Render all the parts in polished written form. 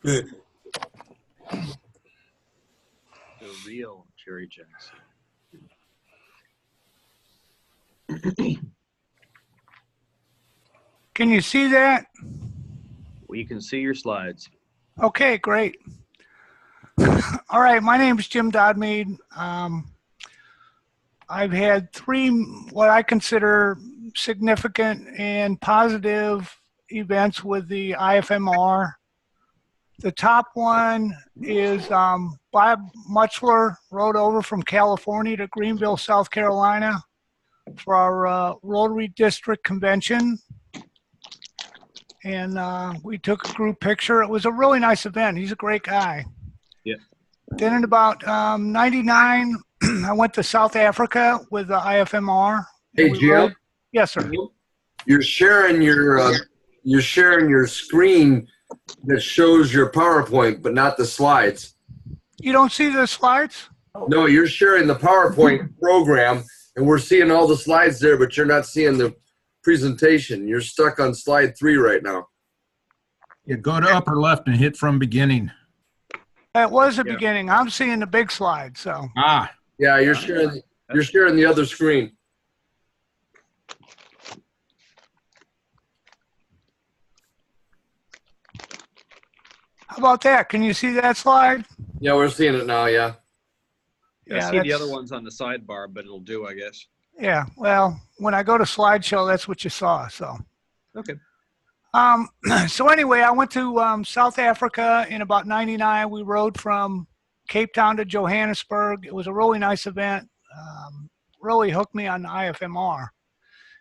The real Jerry Jackson. Can you see that? We can see your slides. Okay, great. All right, my name is Jim Dodmead. I've had three what I consider significant and positive events with the IFMR. The top one is Bob Muchler rode over from California to Greenville, South Carolina for our Rotary District Convention. And we took a group picture. It was a really nice event. He's a great guy. Yeah. Then in about 99, I went to South Africa with the IFMR. Hey, Jim. Yes, sir. You're sharing your screen that shows your PowerPoint, but not the slides. You don't see the slides? No, you're sharing the PowerPoint program, and we're seeing all the slides there, but you're not seeing the presentation. You're stuck on slide 3 right now. Yeah, go to upper left and hit from beginning. It was the beginning. I'm seeing the big slide, so. Ah. Yeah, you're sharing the other screen. How about that? Can you see that slide? Yeah, we're seeing it now, yeah. I see the other ones on the sidebar, but it'll do, I guess. Yeah, well, when I go to slideshow, that's what you saw, so. Okay. So anyway, I went to South Africa in about 99. We rode from Cape Town to Johannesburg. It was a really nice event. Really hooked me on the IFMR.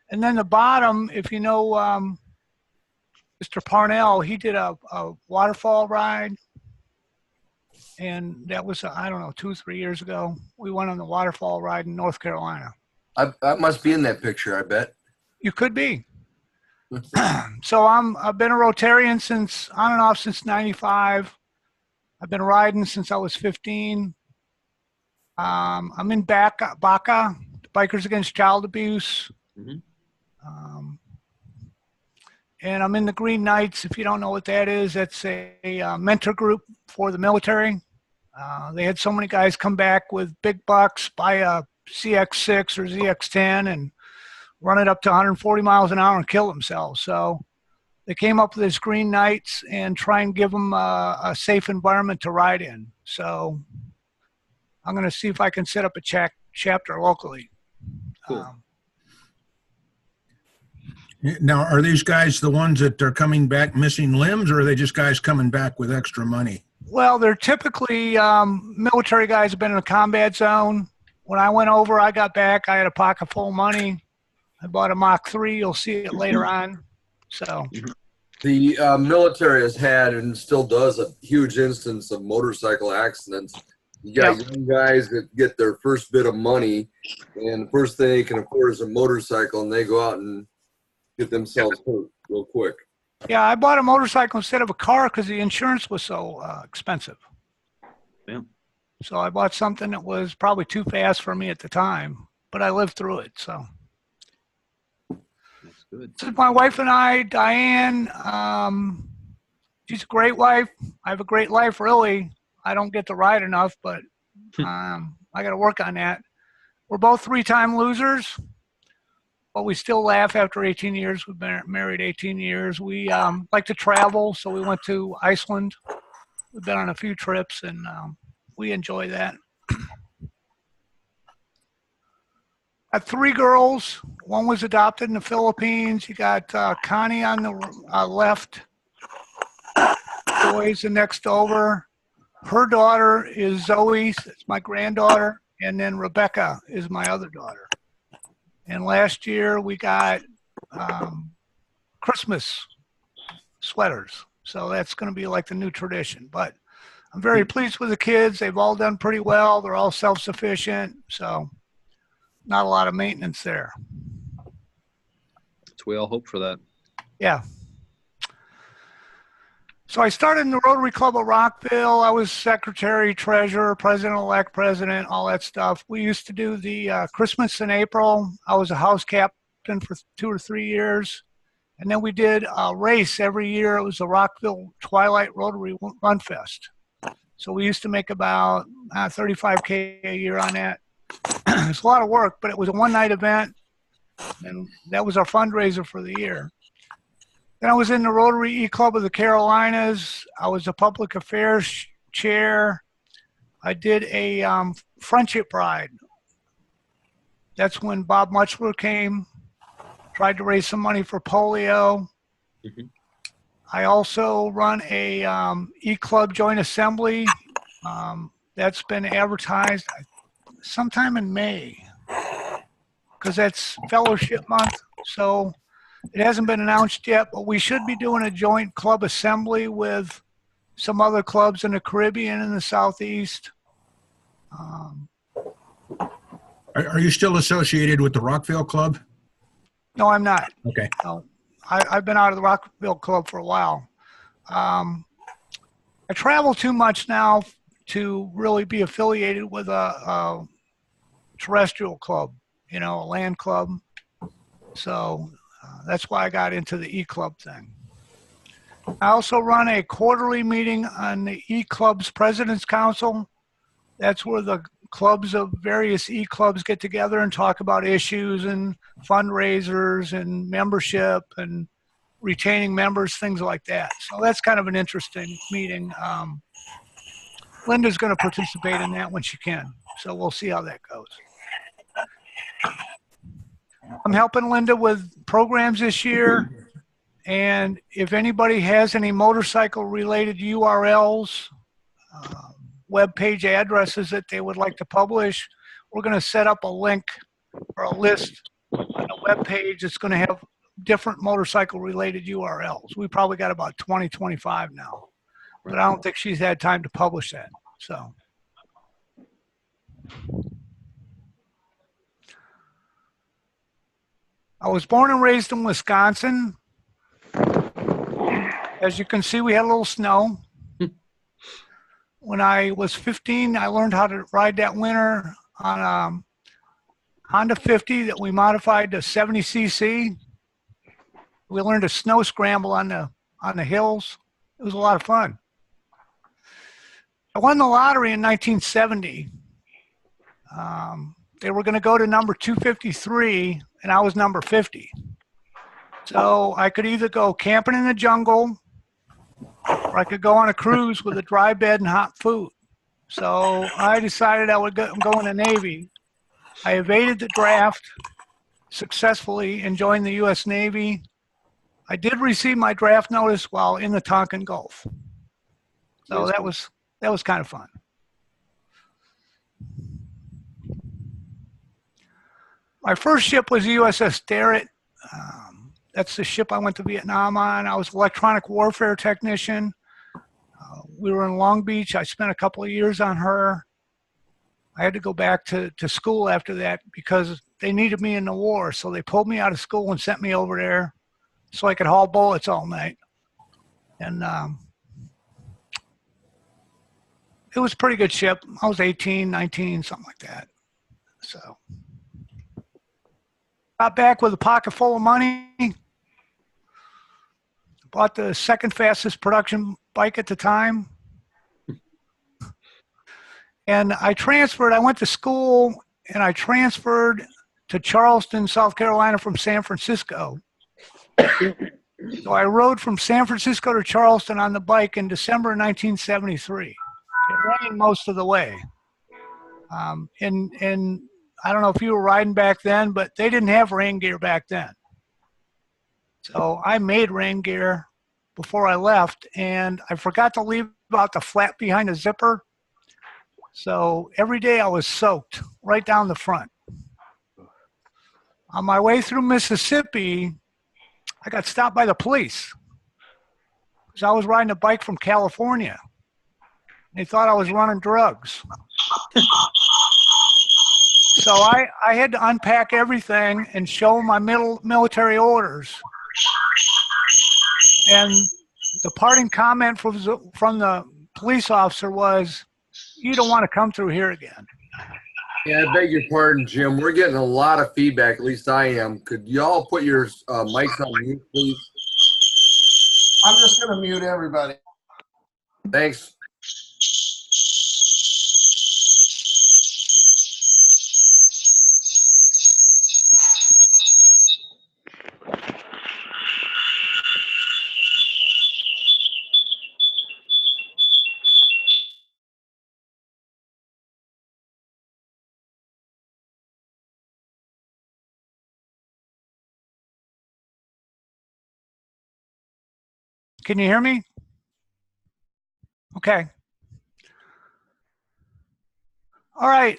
And then the bottom, if you know Mr. Parnell, he did a waterfall ride. And that was, I don't know, 2-3 years ago. We went on the waterfall ride in North Carolina. I must be in that picture, I bet. You could be. So I've been a Rotarian since, on and off since 95. I've been riding since I was 15. I'm in BACA, Bikers Against Child Abuse. Mm-hmm. And I'm in the Green Knights. If you don't know what that is, that's a mentor group for the military. They had so many guys come back with big bucks, buy a CX-6 or ZX-10 and run it up to 140 miles an hour and kill themselves. So they came up with this Green Knights and try and give them a safe environment to ride in. So I'm going to see if I can set up a chapter locally. Cool. Now, are these guys the ones that are coming back missing limbs, or are they just guys coming back with extra money? Well, they're typically military guys who've been in a combat zone. When I went over, I got back, I had a pocket full of money. I bought a Mach 3. You'll see it later on. So the military has had and still does a huge instance of motorcycle accidents. You got young guys that get their first bit of money, and the first thing they can afford is a motorcycle, and they go out and get themselves hurt real quick. Yeah, I bought a motorcycle instead of a car because the insurance was so expensive. Yeah. So I bought something that was probably too fast for me at the time, but I lived through it. So that's good. This is my wife and I, Diane. She's a great wife. I have a great life, really. I don't get to ride enough, but I got to work on that. We're both 3-time losers, but we still laugh after 18 years. We've been married 18 years. We like to travel, so we went to Iceland. We've been on a few trips, and we enjoy that. I have 3 girls. One was adopted in the Philippines. You got Connie on the left. Joy's the next over. Her daughter is Zoe. It's my granddaughter. And then Rebecca is my other daughter. And last year we got Christmas sweaters. So that's going to be like the new tradition. But I'm very pleased with the kids. They've all done pretty well. They're all self-sufficient. So not a lot of maintenance there. We all hope for that. Yeah. So I started in the Rotary Club of Rockville. I was secretary, treasurer, president-elect, president, all that stuff. We used to do the Christmas in April. I was a house captain for 2 or 3 years. And then we did a race every year. It was the Rockville Twilight Rotary Run Fest. So we used to make about 35K a year on that. It's a lot of work, but it was a one-night event, and that was our fundraiser for the year. Then I was in the Rotary E-Club of the Carolinas. I was a public affairs chair. I did a friendship ride. That's when Bob Muchler came, tried to raise some money for polio. Mm-hmm. I also run a E-Club Joint Assembly. That's been advertised sometime in May, because that's fellowship month. So it hasn't been announced yet, but we should be doing a joint club assembly with some other clubs in the Caribbean and the Southeast. Are you still associated with the Rockville Club? No, I'm not. Okay. No, I've been out of the Rockville Club for a while. I travel too much now to really be affiliated with a terrestrial club, a land club. So that's why I got into the E-Club thing. I also run a quarterly meeting on the E-Club's President's Council. That's where the clubs of various E-Clubs get together and talk about issues and fundraisers and membership and retaining members, things like that. So that's kind of an interesting meeting. Linda's going to participate in that when she can. So we'll see how that goes. I'm helping Linda with programs this year. And if anybody has any motorcycle related URLs, web page addresses that they would like to publish, we're going to set up a link or a list on a web page that's going to have different motorcycle related URLs. We probably got about 20, 25 now, but I don't think she's had time to publish that. So. I was born and raised in Wisconsin. As you can see, we had a little snow. When I was 15, I learned how to ride that winter on a Honda 50 that we modified to 70cc. We learned to snow scramble on the hills. It was a lot of fun. I won the lottery in 1970. They were going to go to number 253, and I was number 50. So I could either go camping in the jungle, or I could go on a cruise with a dry bed and hot food. So I decided I would go in the Navy. I evaded the draft successfully and joined the U.S. Navy. I did receive my draft notice while in the Tonkin Gulf. So that was kind of fun. My first ship was the USS Derritt. That's the ship I went to Vietnam on. I was an electronic warfare technician. We were in Long Beach. I spent a couple of years on her. I had to go back to school after that because they needed me in the war. So they pulled me out of school and sent me over there so I could haul bullets all night. And it was a pretty good ship. I was 18, 19, something like that. So got back with a pocket full of money. Bought the second fastest production bike at the time. And I went to school and I transferred to Charleston, South Carolina from San Francisco. So I rode from San Francisco to Charleston on the bike in December 1973. It rained most of the way. And I don't know if you were riding back then, but they didn't have rain gear back then. So I made rain gear before I left, and I forgot to leave out the flap behind the zipper. So every day I was soaked right down the front. On my way through Mississippi, I got stopped by the police because I was riding a bike from California. They thought I was running drugs. So I had to unpack everything and show them my military orders. And the parting comment from the police officer was, "You don't want to come through here again." Yeah, I beg your pardon, Jim. We're getting a lot of feedback, at least I am. Could y'all put your mics on mute, please? I'm just going to mute everybody. Thanks. Can you hear me? Okay. All right.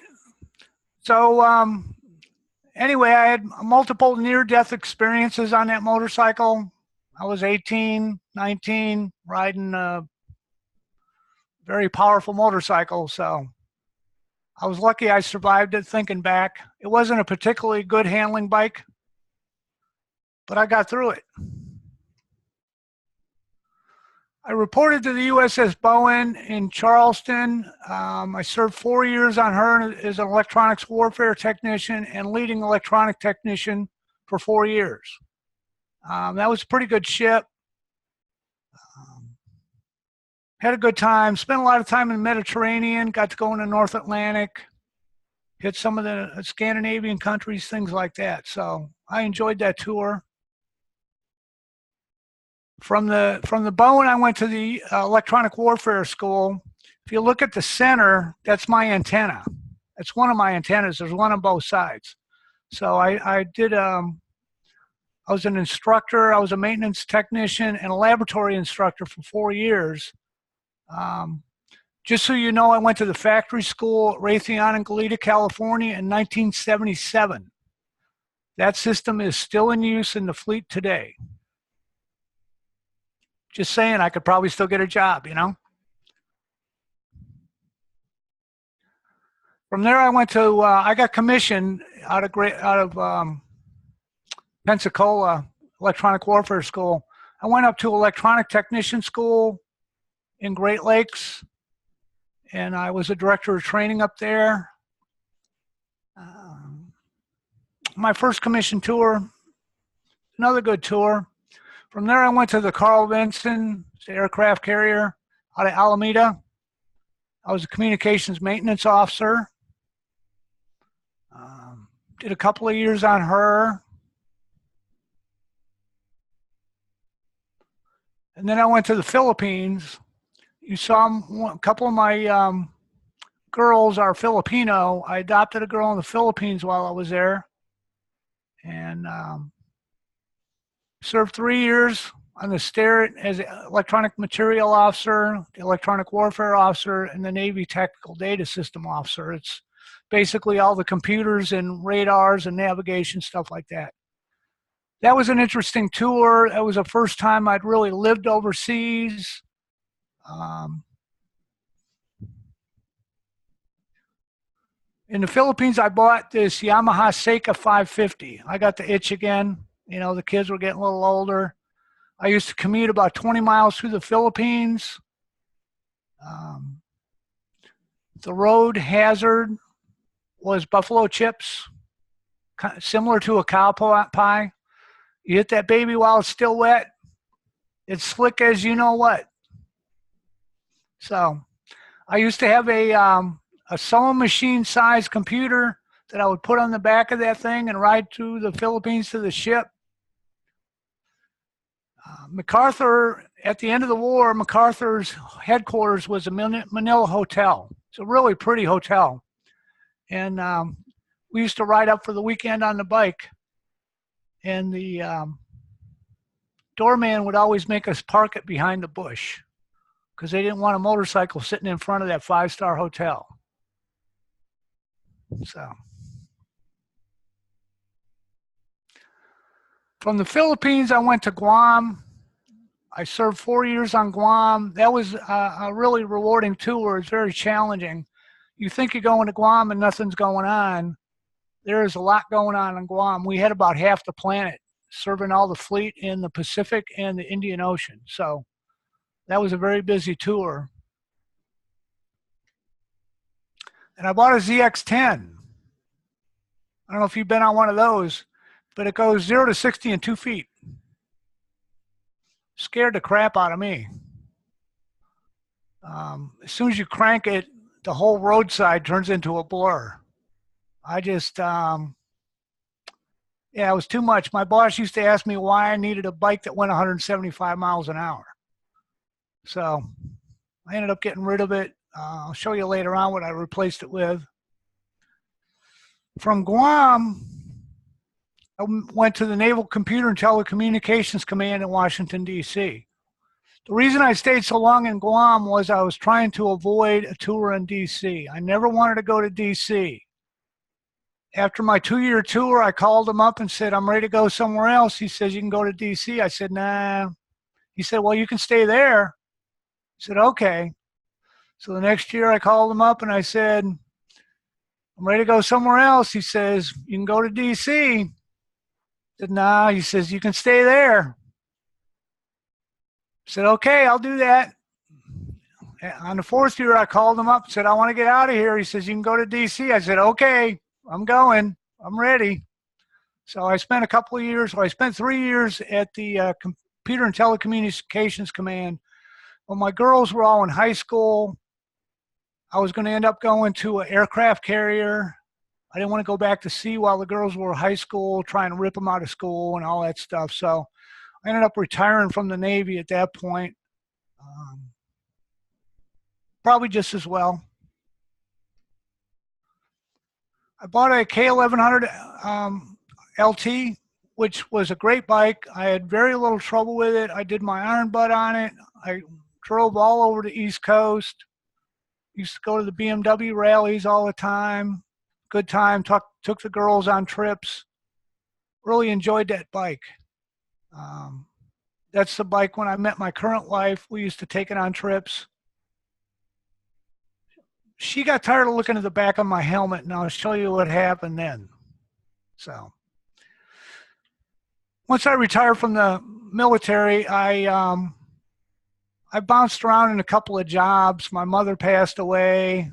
So anyway, I had multiple near-death experiences on that motorcycle. I was 18, 19, riding a very powerful motorcycle. So I was lucky I survived it. Thinking back, it wasn't a particularly good handling bike, but I got through it. I reported to the USS Bowen in Charleston. I served 4 years on her as an electronics warfare technician and leading electronic technician for 4 years. That was a pretty good ship. Had a good time. Spent a lot of time in the Mediterranean. Got to go in the North Atlantic. Hit some of the Scandinavian countries, things like that. So I enjoyed that tour. From the Bowen, I went to the electronic warfare school. If you look at the center, that's my antenna. That's one of my antennas. There's one on both sides. So I was an instructor. I was a maintenance technician and a laboratory instructor for 4 years. Just so you know, I went to the factory school at Raytheon in Goleta, California in 1977. That system is still in use in the fleet today. Just saying, I could probably still get a job, you know. From there, I went to, I got commissioned out of Pensacola Electronic Warfare School. I went up to electronic technician school in Great Lakes, and I was a director of training up there. My first commission tour, another good tour. From there, I went to the Carl Vinson aircraft carrier out of Alameda. I was a communications maintenance officer. Did a couple of years on her. And then I went to the Philippines. You saw a couple of my girls are Filipino. I adopted a girl in the Philippines while I was there. And served 3 years on the Starrett as an electronic material officer, the electronic warfare officer, and the Navy tactical data system officer. It's basically all the computers and radars and navigation, stuff like that. That was an interesting tour. That was the first time I'd really lived overseas. In the Philippines, I bought this Yamaha Seika 550. I got the itch again. You know, the kids were getting a little older. I used to commute about 20 miles through the Philippines. The road hazard was buffalo chips, similar to a cow pie. You hit that baby while it's still wet. It's slick as you know what. So I used to have a sewing machine sized computer that I would put on the back of that thing and ride to the Philippines to the ship. MacArthur, at the end of the war, MacArthur's headquarters was a Manila hotel. It's a really pretty hotel. And we used to ride up for the weekend on the bike. And the doorman would always make us park it behind the bush because they didn't want a motorcycle sitting in front of that 5-star hotel. So from the Philippines, I went to Guam. I served 4 years on Guam. That was a really rewarding tour. It's very challenging. You think you're going to Guam and nothing's going on. There is a lot going on in Guam. We had about half the planet serving all the fleet in the Pacific and the Indian Ocean. So that was a very busy tour. And I bought a ZX-10. I don't know if you've been on one of those, but it goes 0 to 60 in 2 feet. scared the crap out of me. As soon as you crank it, the whole roadside turns into a blur. I just, yeah, it was too much. My boss used to ask me why I needed a bike that went 175 miles an hour. So I ended up getting rid of it. I'll show you later on what I replaced it with. From Guam, I went to the Naval Computer and Telecommunications Command in Washington, D.C. The reason I stayed so long in Guam was I was trying to avoid a tour in D.C. I never wanted to go to D.C. After my 2-year tour, I called him up and said, I'm ready to go somewhere else. He says, you can go to D.C. I said, nah. He said, well, you can stay there. I said, okay. So the next year I called him up and I said, I'm ready to go somewhere else. He says, you can go to D.C. I said, nah. He says, you can stay there. I said, okay, I'll do that. On the 4th year, I called him up and said, I want to get out of here. He says, you can go to D.C. I said, okay, I'm going. I'm ready. So I spent a couple of years, I spent 3 years at the Computer and Telecommunications Command. When my girls were all in high school, I was going to end up going to an aircraft carrier. I didn't want to go back to sea while the girls were in high school, trying to rip them out of school and all that stuff. So I ended up retiring from the Navy at that point. Probably just as well. I bought a K1100 LT, which was a great bike. I had very little trouble with it. I did my iron butt on it. I drove all over the East Coast. Used to go to the BMW rallies all the time. Good time. Took the girls on trips. Really enjoyed that bike. That's the bike when I met my current wife. We used to take it on trips. She got tired of looking at the back of my helmet, and I'll show you what happened then. So once I retired from the military, I bounced around in a couple of jobs. My mother passed away.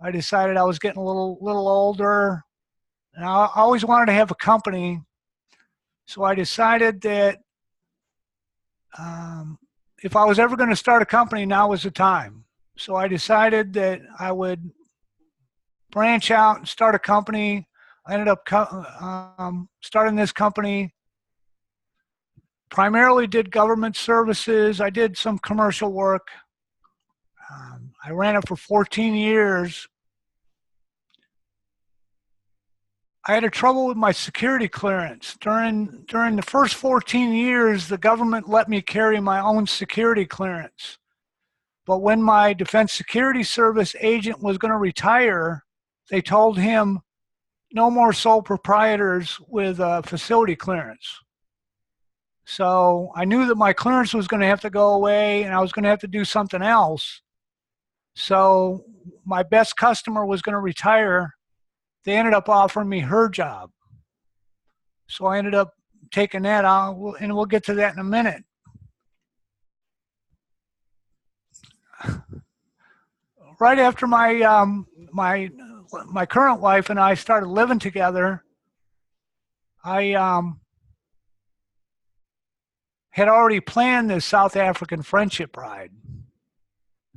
I decided I was getting a little older, and I always wanted to have a company. So I decided that if I was ever going to start a company, now was the time. So I decided that I would branch out and start a company. I ended up starting this company. Primarily did government services. I did some commercial work. I ran it for 14 years. I had trouble with my security clearance. During the first 14 years, the government let me carry my own security clearance. But when my Defense Security Service agent was going to retire, they told him no more sole proprietors with facility clearance. So I knew that my clearance was going to have to go away and I was going to have to do something else. So my best customer was going to retire. They ended up offering me her job. So I ended up taking that on, and we'll get to that in a minute. Right after my my current wife and I started living together, I had already planned this South African friendship ride.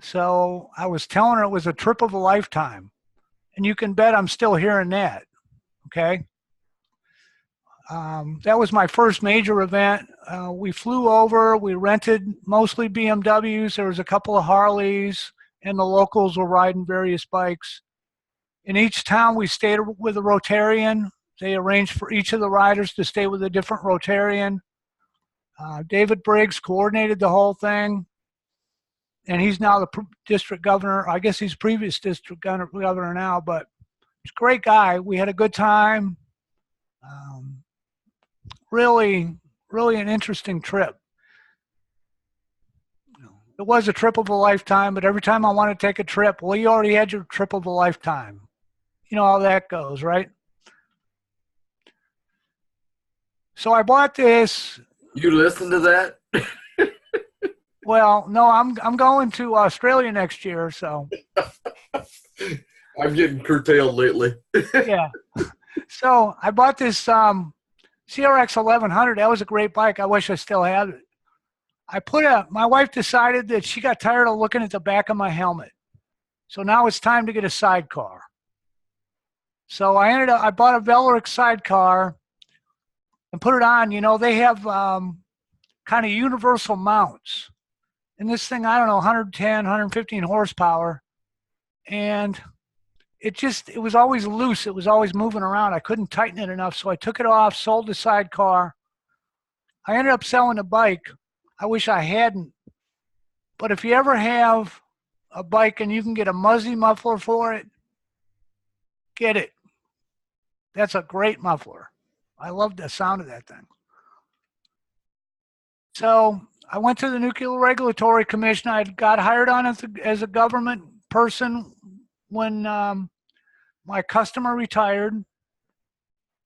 So I was telling her it was a trip of a lifetime. And you can bet I'm still hearing that, okay? That was my first major event. We flew over, we rented mostly BMWs. There was a couple of Harleys, and the locals were riding various bikes. In each town, we stayed with a Rotarian. They arranged for each of the riders to stay with a different Rotarian. David Briggs coordinated the whole thing. And he's now the district governor. I guess he's previous district governor now, but he's a great guy. We had a good time. Really an interesting trip. It was a trip of a lifetime, but every time I want to take a trip, well, you already had your trip of a lifetime. You know how that goes, right? So I bought this. You listen to that? Well, no, I'm going to Australia next year, so. I'm getting curtailed lately. Yeah. So I bought this CRX 1100. That was a great bike. I wish I still had it. my wife decided that she got tired of looking at the back of my helmet. So now it's time to get a sidecar. So I bought a Velric sidecar and put it on. You know, they have kind of universal mounts. And this thing, I don't know, 110, 115 horsepower. And it was always loose. It was always moving around. I couldn't tighten it enough. So I took it off, sold the sidecar. I ended up selling the bike. I wish I hadn't. But if you ever have a bike and you can get a Muzzy muffler for it, get it. That's a great muffler. I love the sound of that thing. So I went to the Nuclear Regulatory Commission. I got hired on as a government person when my customer retired.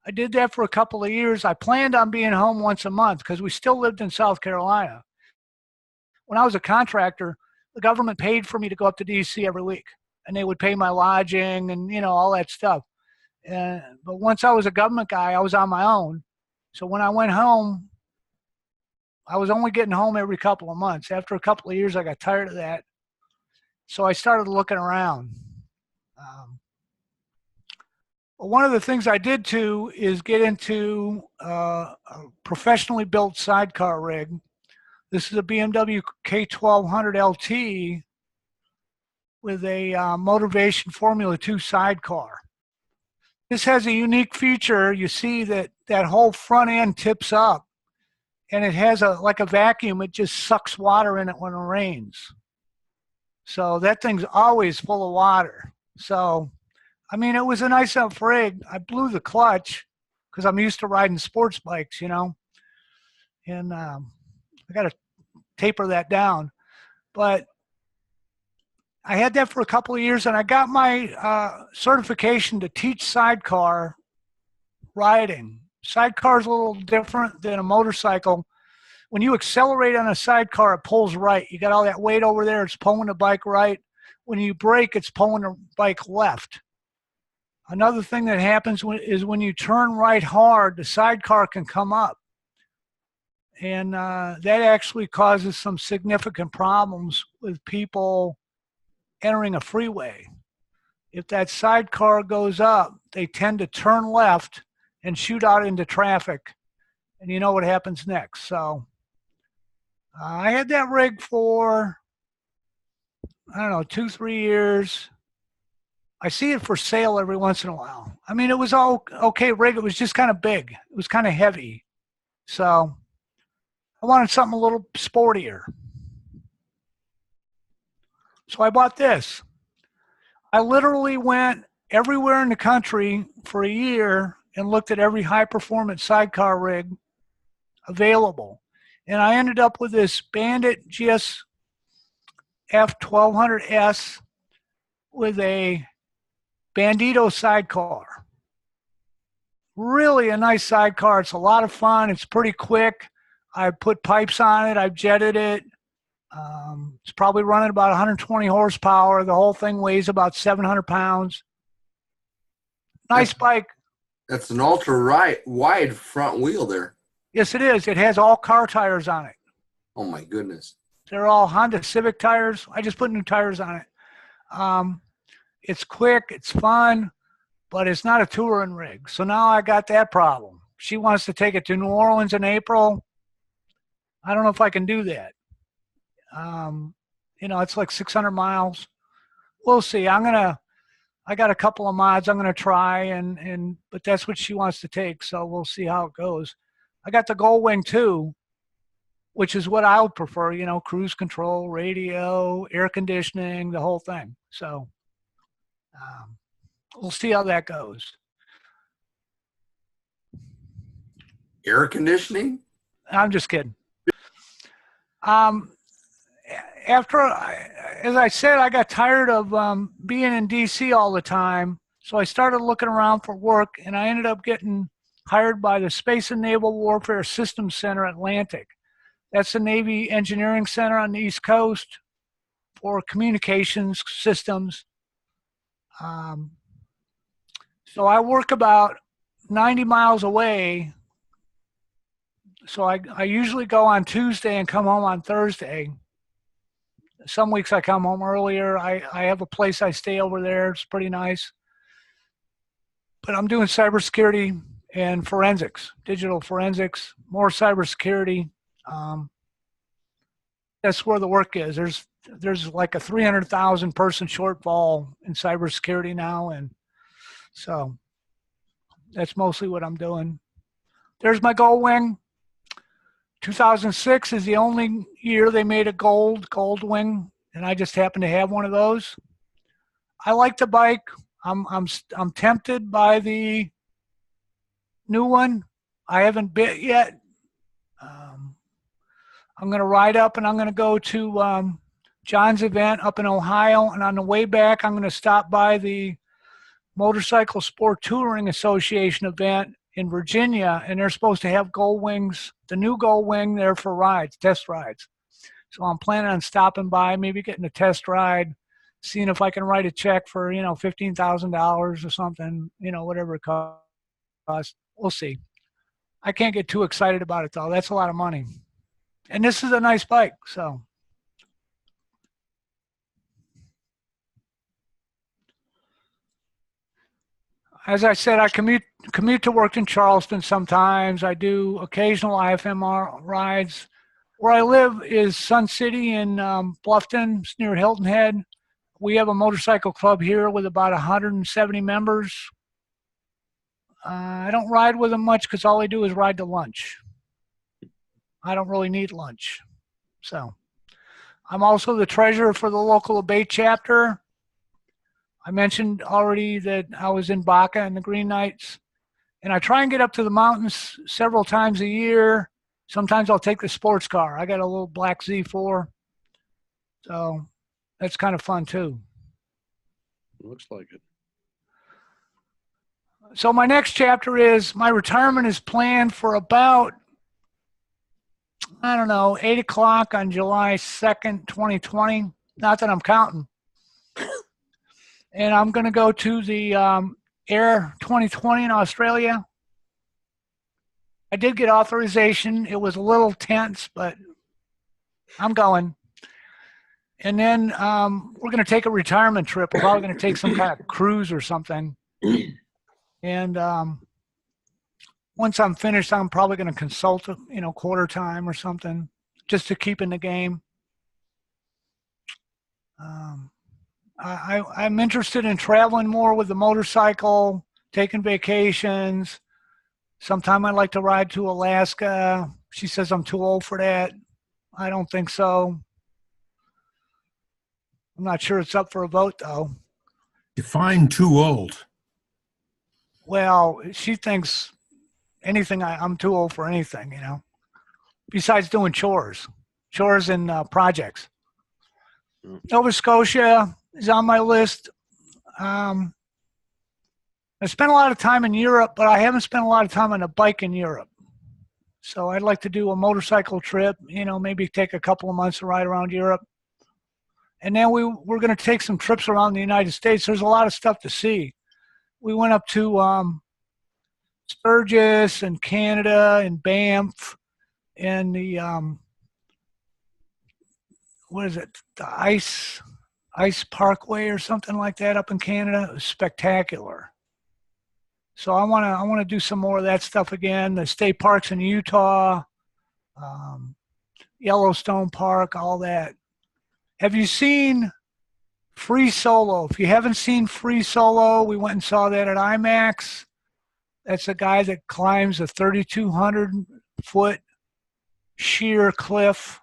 I did that for a couple of years. I planned on being home once a month because we still lived in South Carolina. When I was a contractor, the government paid for me to go up to DC every week, and they would pay my lodging and, you know, all that stuff. But once I was a government guy, I was on my own. So when I went home, I was only getting home every couple of months. After a couple of years, I got tired of that. So I started looking around. But one of the things I did too is get into a professionally built sidecar rig. This is a BMW K1200 LT with a Motivation Formula 2 sidecar. This has a unique feature. You see that whole front end tips up, and it has like a vacuum. It just sucks water in it when it rains. So that thing's always full of water. So, I mean, it was a nice enough rig. I blew the clutch because I'm used to riding sports bikes, you know, and I got to taper that down. But I had that for a couple of years, and I got my certification to teach sidecar riding. Sidecar is a little different than a motorcycle. When you accelerate on a sidecar, it pulls right. You got all that weight over there. It's pulling the bike right. When you brake, it's pulling the bike left. Another thing that happens is when you turn right hard, the sidecar can come up. And that actually causes some significant problems with people entering a freeway. If that sidecar goes up, they tend to turn left and shoot out into traffic. And you know what happens next. So I had that rig for, I don't know, 2-3 years. I see it for sale every once in a while. I mean, it was all okay rig. It was just kind of big. It was kind of heavy. So I wanted something a little sportier. So I bought this. I literally went everywhere in the country for a year and looked at every high performance sidecar rig available. And I ended up with this Bandit GS F1200S with a Bandito sidecar. Really a nice sidecar. It's a lot of fun. It's pretty quick. I put pipes on it. I've jetted it. It's probably running about 120 horsepower. The whole thing weighs about 700 pounds. Nice bike. That's an ultra wide front wheel there. Yes, it is. It has all car tires on it. Oh my goodness. They're all Honda Civic tires. I just put new tires on it. It's quick. It's fun, but it's not a touring rig. So now I got that problem. She wants to take it to New Orleans in April. I don't know if I can do that. You know, it's like 600 miles. We'll see. I got a couple of mods I'm going to try, but that's what she wants to take. So we'll see how it goes. I got the Goldwing 2, which is what I would prefer, you know, cruise control, radio, air conditioning, the whole thing. So we'll see how that goes. Air conditioning? I'm just kidding. As I said, I got tired of being in DC all the time. So I started looking around for work, and I ended up getting hired by the Space and Naval Warfare Systems Center Atlantic. That's the Navy Engineering Center on the East Coast for communications systems. So I work about 90 miles away So I usually go on Tuesday and come home on Thursday. Some weeks I come home earlier. I have a place I stay over there. It's pretty nice. But I'm doing cybersecurity and forensics, digital forensics, more cybersecurity. That's where the work is. There's like a 300,000 person shortfall in cybersecurity now, and so that's mostly what I'm doing. There's my gold wing. 2006 is the only year they made a gold wing, and I just happen to have one of those. I like the bike. I'm tempted by the new one. I haven't bit yet. I'm going to ride up and I'm going to go to John's event up in Ohio, and on the way back, I'm going to stop by the Motorcycle Sport Touring Association event in Virginia, and they're supposed to have gold wings, the new gold wing there for rides, test rides. So I'm planning on stopping by, maybe getting a test ride, seeing if I can write a check for, $15,000 or something, whatever it costs. We'll see. I can't get too excited about it though. That's a lot of money. And this is a nice bike, so. As I said, I commute to work in Charleston sometimes. I do occasional IFMR rides. Where I live is Sun City in Bluffton. It's near Hilton Head. We have a motorcycle club here with about 170 members. I don't ride with them much because all I do is ride to lunch. I don't really need lunch. So I'm also the treasurer for the local Abate chapter. I mentioned already that I was in Baca and the Green Knights, and I try and get up to the mountains several times a year. Sometimes I'll take the sports car. I got a little black Z4, so that's kind of fun too. Looks like it. So my next chapter is my retirement is planned for about, 8 o'clock on July 2nd, 2020. Not that I'm counting. And I'm going to go to the Air 2020 in Australia. I did get authorization. It was a little tense, but I'm going. And then we're going to take a retirement trip. We're probably going to take some kind of cruise or something. And once I'm finished, I'm probably going to consult, quarter time or something, just to keep in the game. I'm interested in traveling more with the motorcycle, taking vacations. Sometime I'd like to ride to Alaska. She says I'm too old for that. I don't think so. I'm not sure it's up for a vote, though. Define too old. Well, she thinks I'm too old for anything, besides doing chores and projects. Nova Scotia is on my list. I spent a lot of time in Europe, but I haven't spent a lot of time on a bike in Europe. So I'd like to do a motorcycle trip, maybe take a couple of months to ride around Europe. And then we're going to take some trips around the United States. There's a lot of stuff to see. We went up to Sturgis and Canada and Banff and the, what is it, the Ice Parkway or something like that up in Canada. It was spectacular. So I want to do some more of that stuff again. The state parks in Utah, Yellowstone Park, all that. Have you seen Free Solo? If you haven't seen Free Solo, we went and saw that at IMAX. That's a guy that climbs a 3,200-foot sheer cliff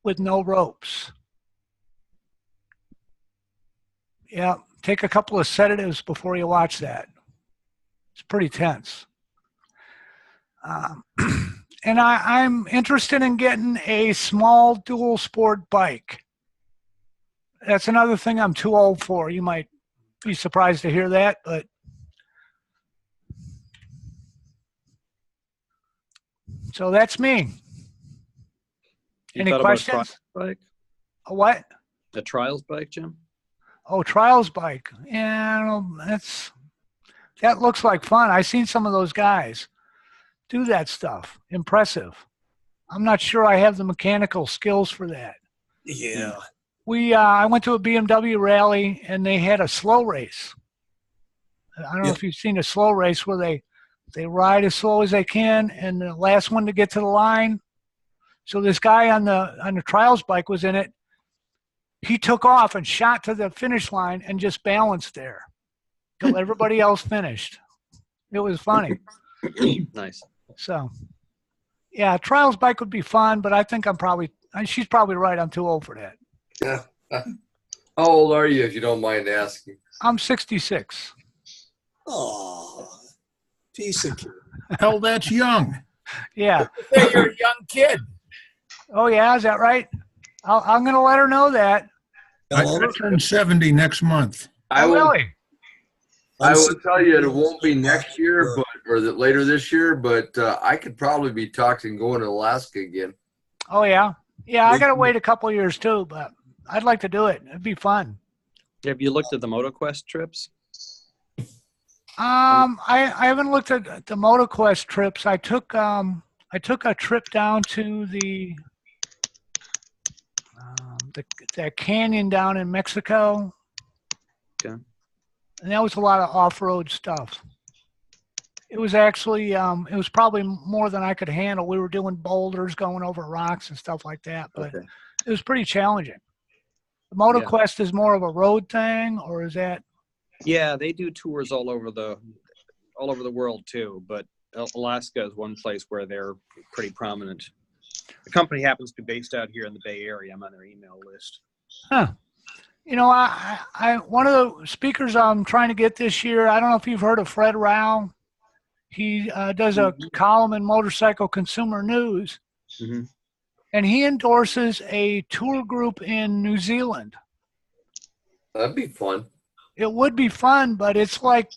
with no ropes. Yeah, take a couple of sedatives before you watch that. It's pretty tense. And I'm interested in getting a small dual sport bike. That's another thing I'm too old for. You might be surprised to hear that, but so that's me. Any questions? Bike? A what? A trials bike, Jim? Oh, trials bike. Yeah, that looks like fun. I've seen some of those guys do that stuff. Impressive. I'm not sure I have the mechanical skills for that. Yeah. I went to a BMW rally and they had a slow race. I don't know if you've seen a slow race where they ride as slow as they can and the last one to get to the line. So this guy on the trials bike was in it. He took off and shot to the finish line and just balanced there till everybody else finished. It was funny. Nice. So, yeah, trials bike would be fun, but I think she's probably right. I'm too old for that. Yeah. How old are you, if you don't mind asking? I'm 66. Oh, piece of cake. Hell, that's young. Yeah. Hey, you're a young kid. Oh, yeah. Is that right? I'm going to let her know that. I turn 70 next month. I will. Really? I will tell you, it won't be next year, later this year. But I could probably be talking going to Alaska again. Oh, yeah. Yeah, I got to wait a couple of years too, but I'd like to do it. It'd be fun. Have you looked at the MotoQuest trips? I haven't looked at the MotoQuest trips. I took a trip down to that canyon down in Mexico. Okay. And that was a lot of off-road stuff. It was actually, it was probably more than I could handle. We were doing boulders, going over rocks and stuff like that, but Okay. it was pretty challenging. The MotoQuest is more of a road thing, or is that? Yeah, they do tours all over the world too, but Alaska is one place where they're pretty prominent. The company happens to be based out here in the Bay Area. I'm on their email list. Huh. You know, one of the speakers I'm trying to get this year, I don't know if you've heard of Fred Rao. He does a column in Motorcycle Consumer News, Mm-hmm. and he endorses a tour group in New Zealand. That'd be fun. It would be fun, but it's like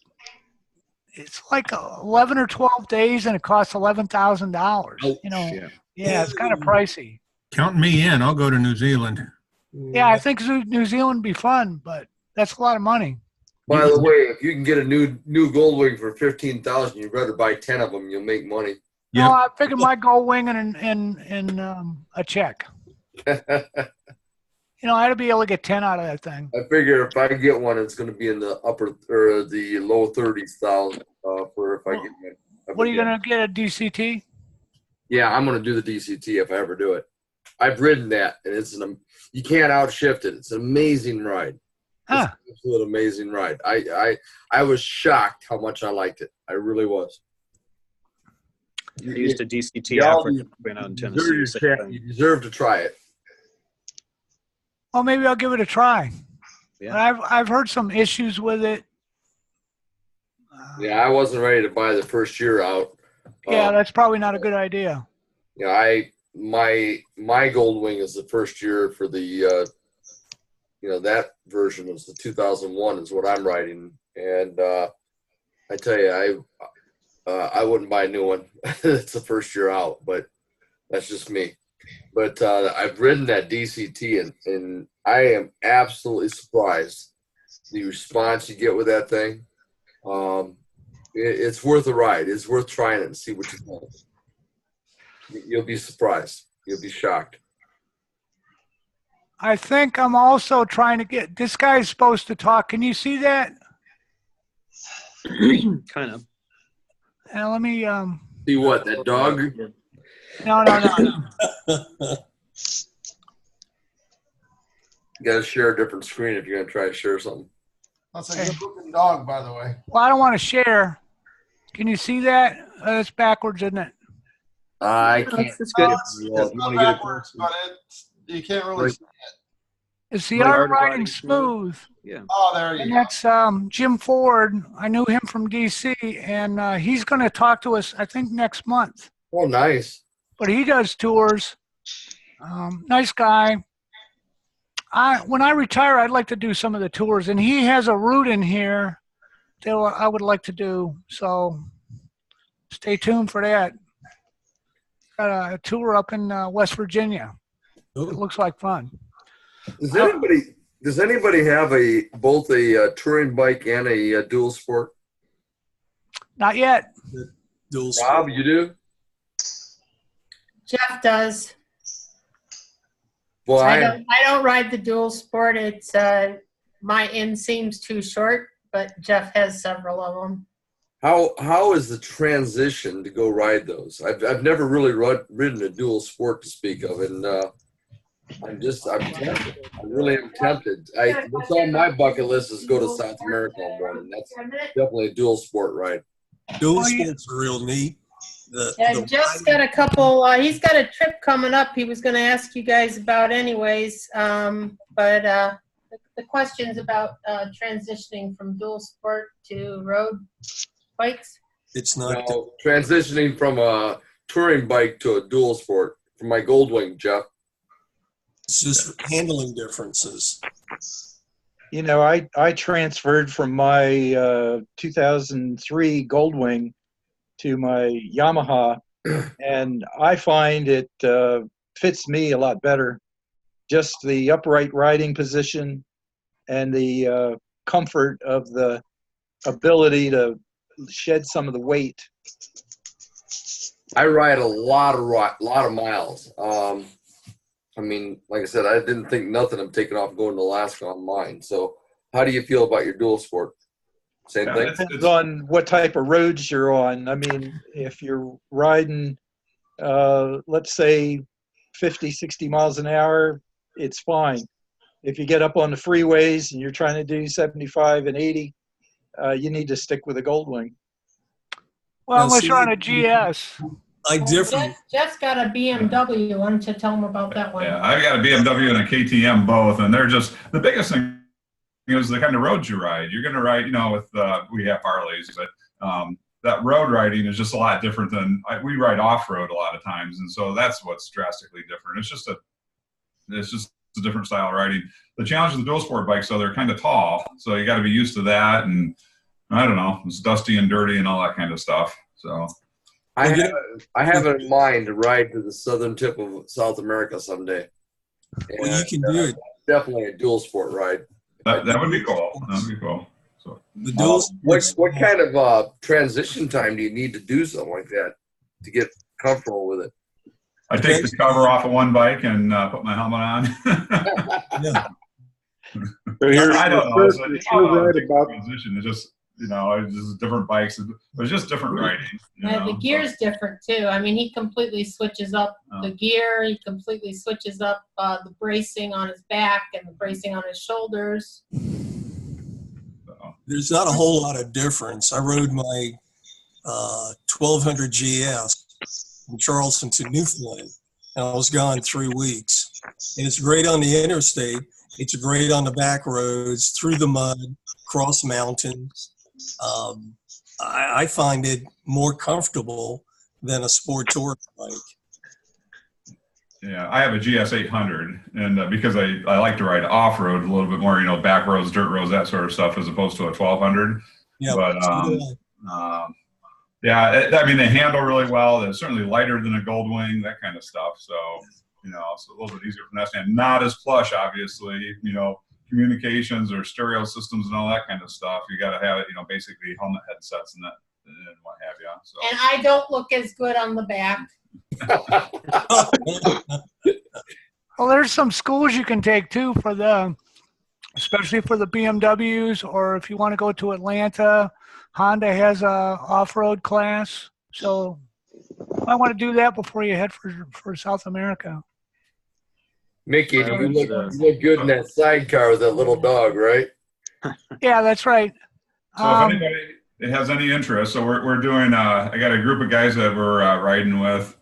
11 or 12 days, and it costs $11,000. You know, yeah, it's kind of pricey. Count me in. I'll go to New Zealand. Yeah, I think New Zealand would be fun, but that's a lot of money. By the way, if you can get a new Goldwing for $15,000, you'd rather buy 10 of them. You'll make money. No, I figured my gold wing and a check. You know, I'd be able to get 10 out of that thing. I figure if I get one, it's going to be in the upper or the low 30,000 for if I get one. What are you going to get, a DCT? Yeah, I'm going to do the DCT if I ever do it. I've ridden that, and you can't outshift it. It's an amazing ride. Huh. It's an absolute amazing ride. I was shocked how much I liked it. I really was. I used a DCT Africa went out in Tennessee. You deserve to try it. Well, maybe I'll give it a try. Yeah. But I've heard some issues with it. Yeah, I wasn't ready to buy the first year out. Yeah, that's probably not a good idea. Yeah, my Goldwing is the first year for the that version is the 2001 is what I'm riding, and I tell you, I wouldn't buy a new one. It's the first year out, but that's just me. But I've ridden that DCT, and I am absolutely surprised the response you get with that thing. It's worth a ride. It's worth trying it and see what you think. You'll be surprised. You'll be shocked. I think I'm also trying to get, this guy's supposed to talk. Can you see that? Kind of. And let me, See what, that dog? no. You got to share a different screen if you're going to try to share something. That's a good looking dog, by the way. Well, I don't want to share. Can you see that? That's backwards, isn't it? I can't. It's good. It's not backwards, but you can't really see it. It's the Like art art riding riding smooth. Yeah. Oh, there And you go. that's Jim Ford. I knew him from DC, and he's going to talk to us, I think, next month. Oh, nice. But he does tours. Nice guy. When I retire, I'd like to do some of the tours, and he has a route in here that I would like to do. So stay tuned for that. Got a tour up in West Virginia. It looks like fun. Does anybody have both a touring bike and a dual sport? Not yet. Dual Rob, you do? Jeff does. Well, I don't ride the dual sport. It's my inseam's too short, but Jeff has several of them. how is the transition to go ride those? I've never really ridden a dual sport to speak of, and I'm tempted. I really am tempted. That's on my bucket list is go to South America on one, and that's definitely a dual sport ride. Dual sports are real neat. Jeff's got a couple, he's got a trip coming up he was going to ask you guys about anyways. But the questions about transitioning from dual sport to road bikes. It's not. Transitioning from a touring bike to a dual sport for my Goldwing, Jeff. It's just handling differences. You know, I transferred from my 2003 Goldwing to my Yamaha, and I find it fits me a lot better. Just the upright riding position and the comfort of the ability to shed some of the weight. I ride a lot of miles. I mean, like I said, I didn't think nothing of taking off and going to Alaska on mine. So how do you feel about your dual sport? Same thing? It depends on what type of roads you're on. I mean, if you're riding, let's say 50, 60 miles an hour, it's fine. If you get up on the freeways and you're trying to do 75 and 80, you need to stick with a Goldwing. Well, unless you're on a GS. I differ. Jeff's got a BMW. Why don't you tell him about that one? Yeah, I've got a BMW and a KTM both, and they're just the biggest thing is the kind of roads you ride. You're going to ride, you know, with we have Harleys, but that road riding is just a lot different than we ride off road a lot of times, and so that's what's drastically different. It's just a different style of riding. The challenge with the dual sport bikes, so they're kind of tall, so you got to be used to that, and I don't know, it's dusty and dirty and all that kind of stuff. So. I have it in mind to ride to the southern tip of South America someday. Well, you can do it. Definitely a dual sport ride. That would be cool. That would be cool. So, The dual what kind of transition time do you need to do something like that to get comfortable with it? I take the cover off of one bike and put my helmet on. Yeah. I don't know. It's right about transition. It's just, you know, it's just different bikes. It's just different riding. Yeah, the gear's different too. I mean, he completely switches up the gear. He completely switches up the bracing on his back and the bracing on his shoulders. There's not a whole lot of difference. I rode my 1200 GS from Charleston to Newfoundland, and I was gone 3 weeks. And it's great on the interstate. It's great on the back roads, through the mud, cross mountains. I find it more comfortable than a sport tour bike. Yeah, I have a GS 800, and because I like to ride off road a little bit more, you know, back roads, dirt roads, that sort of stuff, as opposed to a 1200. Yeah, but yeah, I mean, they handle really well. They're certainly lighter than a Goldwing, that kind of stuff. So, you know, it's a little bit easier from that standpoint. Not as plush, obviously. You know, communications or stereo systems and all that kind of stuff. You got to have it, you know, basically helmet headsets and that and what have you. So. And I don't look as good on the back. Well, there's some schools you can take too for especially for the BMWs, or if you want to go to Atlanta, Honda has a off-road class. So I want to do that before you head for South America. Mickey, you look good in that sidecar with that little dog, right? Yeah, that's right. So if anybody has any interest, so we're doing, I got a group of guys that we're riding with.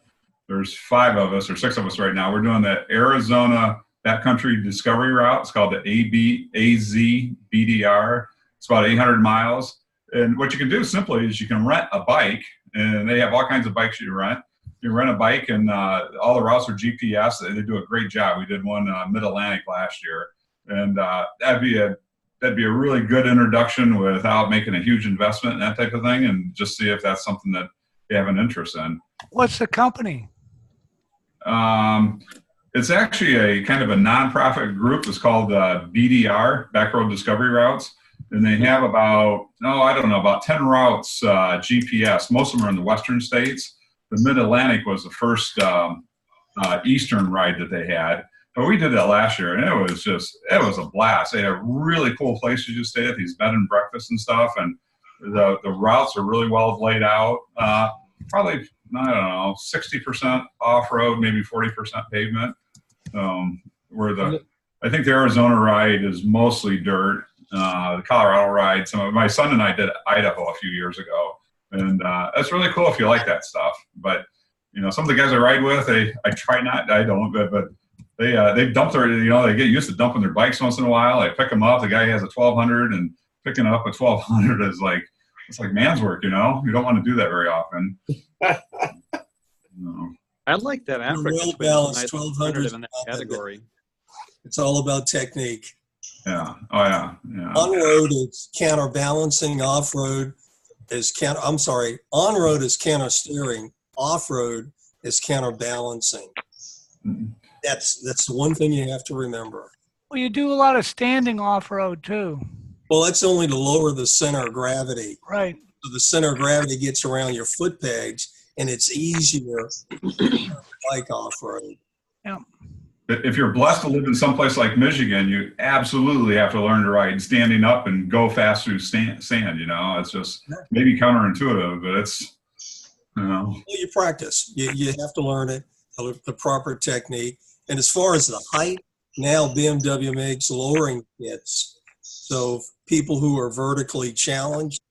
There's 5 of us or 6 of us right now. We're doing the Arizona Backcountry Discovery Route. It's called the AZBDR. It's about 800 miles. And what you can do simply is you can rent a bike, and they have all kinds of bikes you rent. You rent a bike, and all the routes are GPS. They do a great job. We did one Mid-Atlantic last year, and that'd be a really good introduction without making a huge investment and that type of thing, and just see if that's something that you have an interest in. What's the company? It's actually a kind of a nonprofit group. It's called BDR, Backroad Discovery Routes. And they have about 10 routes GPS. Most of them are in the western states. The Mid-Atlantic was the first Eastern ride that they had. But we did that last year, and it was a blast. They had a really cool place to just stay at, these bed and breakfasts and stuff, and the routes are really well laid out. Probably, I don't know, 60% off-road, maybe 40% pavement. I think the Arizona ride is mostly dirt. The Colorado ride, my son and I did Idaho a few years ago, and that's really cool if you like that stuff. But some of the guys I ride with, I try not, I don't, but they dump their, they get used to dumping their bikes once in a while. I pick them up. The guy has a 1200, and picking up a 1200 is like, it's like man's work, You don't want to do that very often. I like that Africa. Well balanced, nice 1200 in that category. It's all about technique. Yeah. Oh yeah. On road is counterbalancing. Off road is on road is counter steering. Off road is counterbalancing. Mm-hmm. That's the one thing you have to remember. Well, you do a lot of standing off-road too. Well, that's only to lower the center of gravity. Right. So the center of gravity gets around your foot pegs, and it's easier to bike off-road. Yeah. If you're blessed to live in some place like Michigan, you absolutely have to learn to ride standing up and go fast through sand. It's just maybe counterintuitive, but it's, Well, you practice. You have to learn it, the proper technique. And as far as the height, now BMW makes lowering kits. So people who are vertically challenged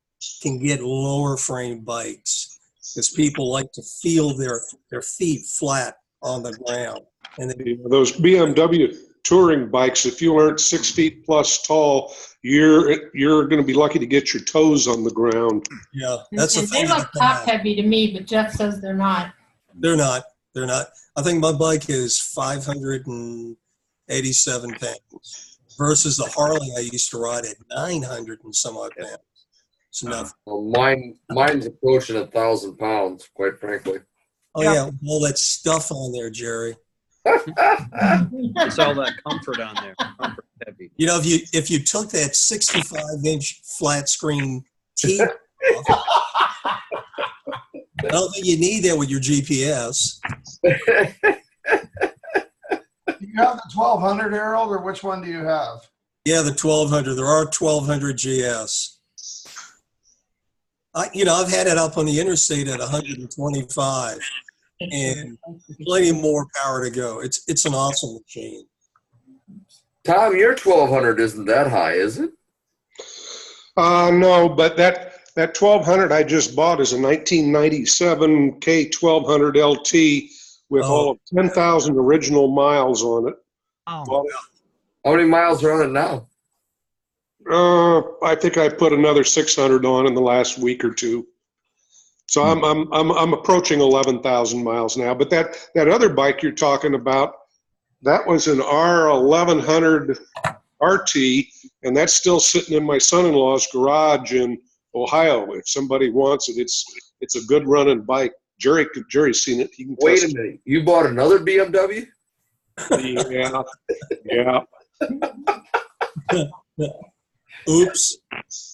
can get lower frame bikes, because people like to feel their feet flat on the ground. And those BMW touring bikes, if you aren't 6 feet plus tall, you're going to be lucky to get your toes on the ground. Yeah, that's the thing. They look top heavy to me, but Jeff says they're not. They're not. I think my bike is 587 pounds versus the Harley I used to ride at 900 and some odd pounds. It's enough. Well, mine's approaching 1,000 pounds, quite frankly. Oh yeah, all that stuff on there, Jerry. It's all that comfort on there. Comfort heavy. If you took that 65-inch flat screen TV off, I don't think you need that with your GPS. You have the 1200, Harold, or which one do you have? Yeah, the 1200. There are 1200 GS. I've had it up on the interstate at 125, and plenty more power to go. It's an awesome machine. Tom, your 1200 isn't that high, is it? No, but that 1200 I just bought is a 1997 K1200 LT with all of 10,000 original miles on it. Oh. How many miles are on it now? I think I put another 600 on in the last week or two. So I'm approaching 11,000 miles now. But that other bike you're talking about, that was an R1100 RT, and that's still sitting in my son-in-law's garage in Ohio. If somebody wants it, it's a good running bike. Jerry's seen it. He can Wait a minute, you bought another BMW? Yeah. Oops.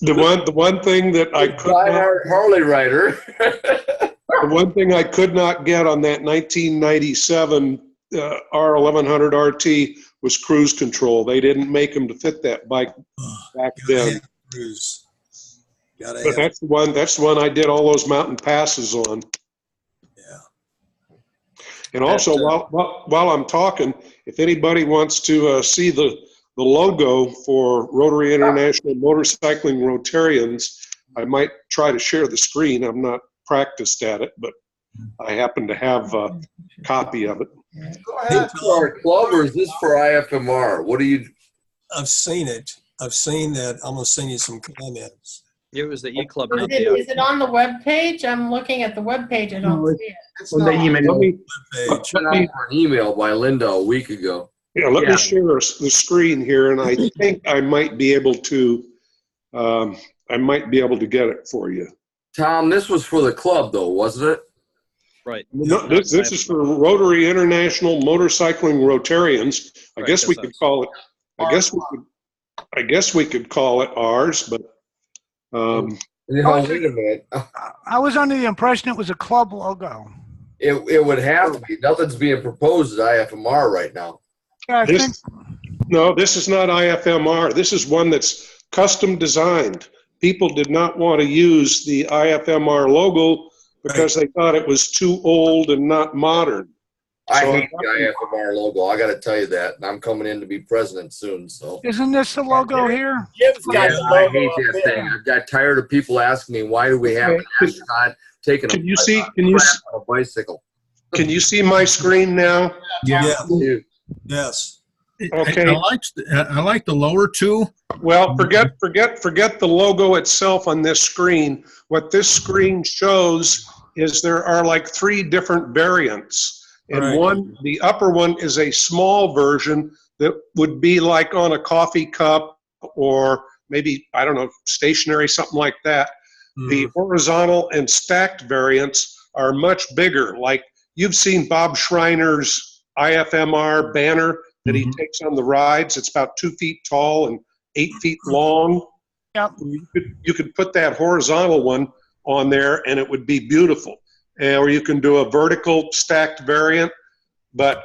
The one thing that I could not, Harley rider. the one thing I could not get on that 1997 R1100 RT was cruise control. They didn't make them to fit that bike back then. But that's the one I did all those mountain passes on. Yeah. And also, while I'm talking, if anybody wants to see the logo for Rotary International Motorcycling Rotarians, I might try to share the screen. I'm not practiced at it, but I happen to have a copy of it. Go ahead. Is this for our club or is this for IFMR? What do you? I've seen it. I've seen that. I'm going to send you some comments. It was the E-Club. Is it on the web page? I'm looking at the web page. I don't see it. It's Let not. me Page. Sent out an email by Linda a week ago. let me share the screen here, and I think I might be able to get it for you. Tom, this was for the club though, wasn't it? Right. No, this is for Rotary International Motorcycling Rotarians. I Right, guess we that's could call it. I guess we could call it ours, but Wait a minute. I was under the impression it was a club logo. It would have to be. Nothing's being proposed at IFMR right now. Yeah, I think, No, this is not IFMR. This is one that's custom designed. People did not want to use the IFMR logo because they thought it was too old and not modern. I So- hate the IFMR logo. I got to tell you that. And I'm coming in to be president soon. So isn't this the logo here? Jim's got yeah, the I logo hate up that there. thing. I got tired of people asking me, why do we have an astronaut taking Can you see? Can you crap on a bicycle? can you see my screen now? Yeah, Dude, yes. Okay. I like the lower two. Well, forget the logo itself on this screen. What this screen shows is there are like 3 different variants. And Right. the upper one is a small version that would be like on a coffee cup or maybe, I don't know, stationary, something like that. The horizontal and stacked variants are much bigger. Like you've seen Bob Schreiner's IFMR banner that he takes on the rides. It's about 2 feet tall and 8 feet long. Yep. You could put that horizontal one on there and it would be beautiful. Or you can do a vertical stacked variant. But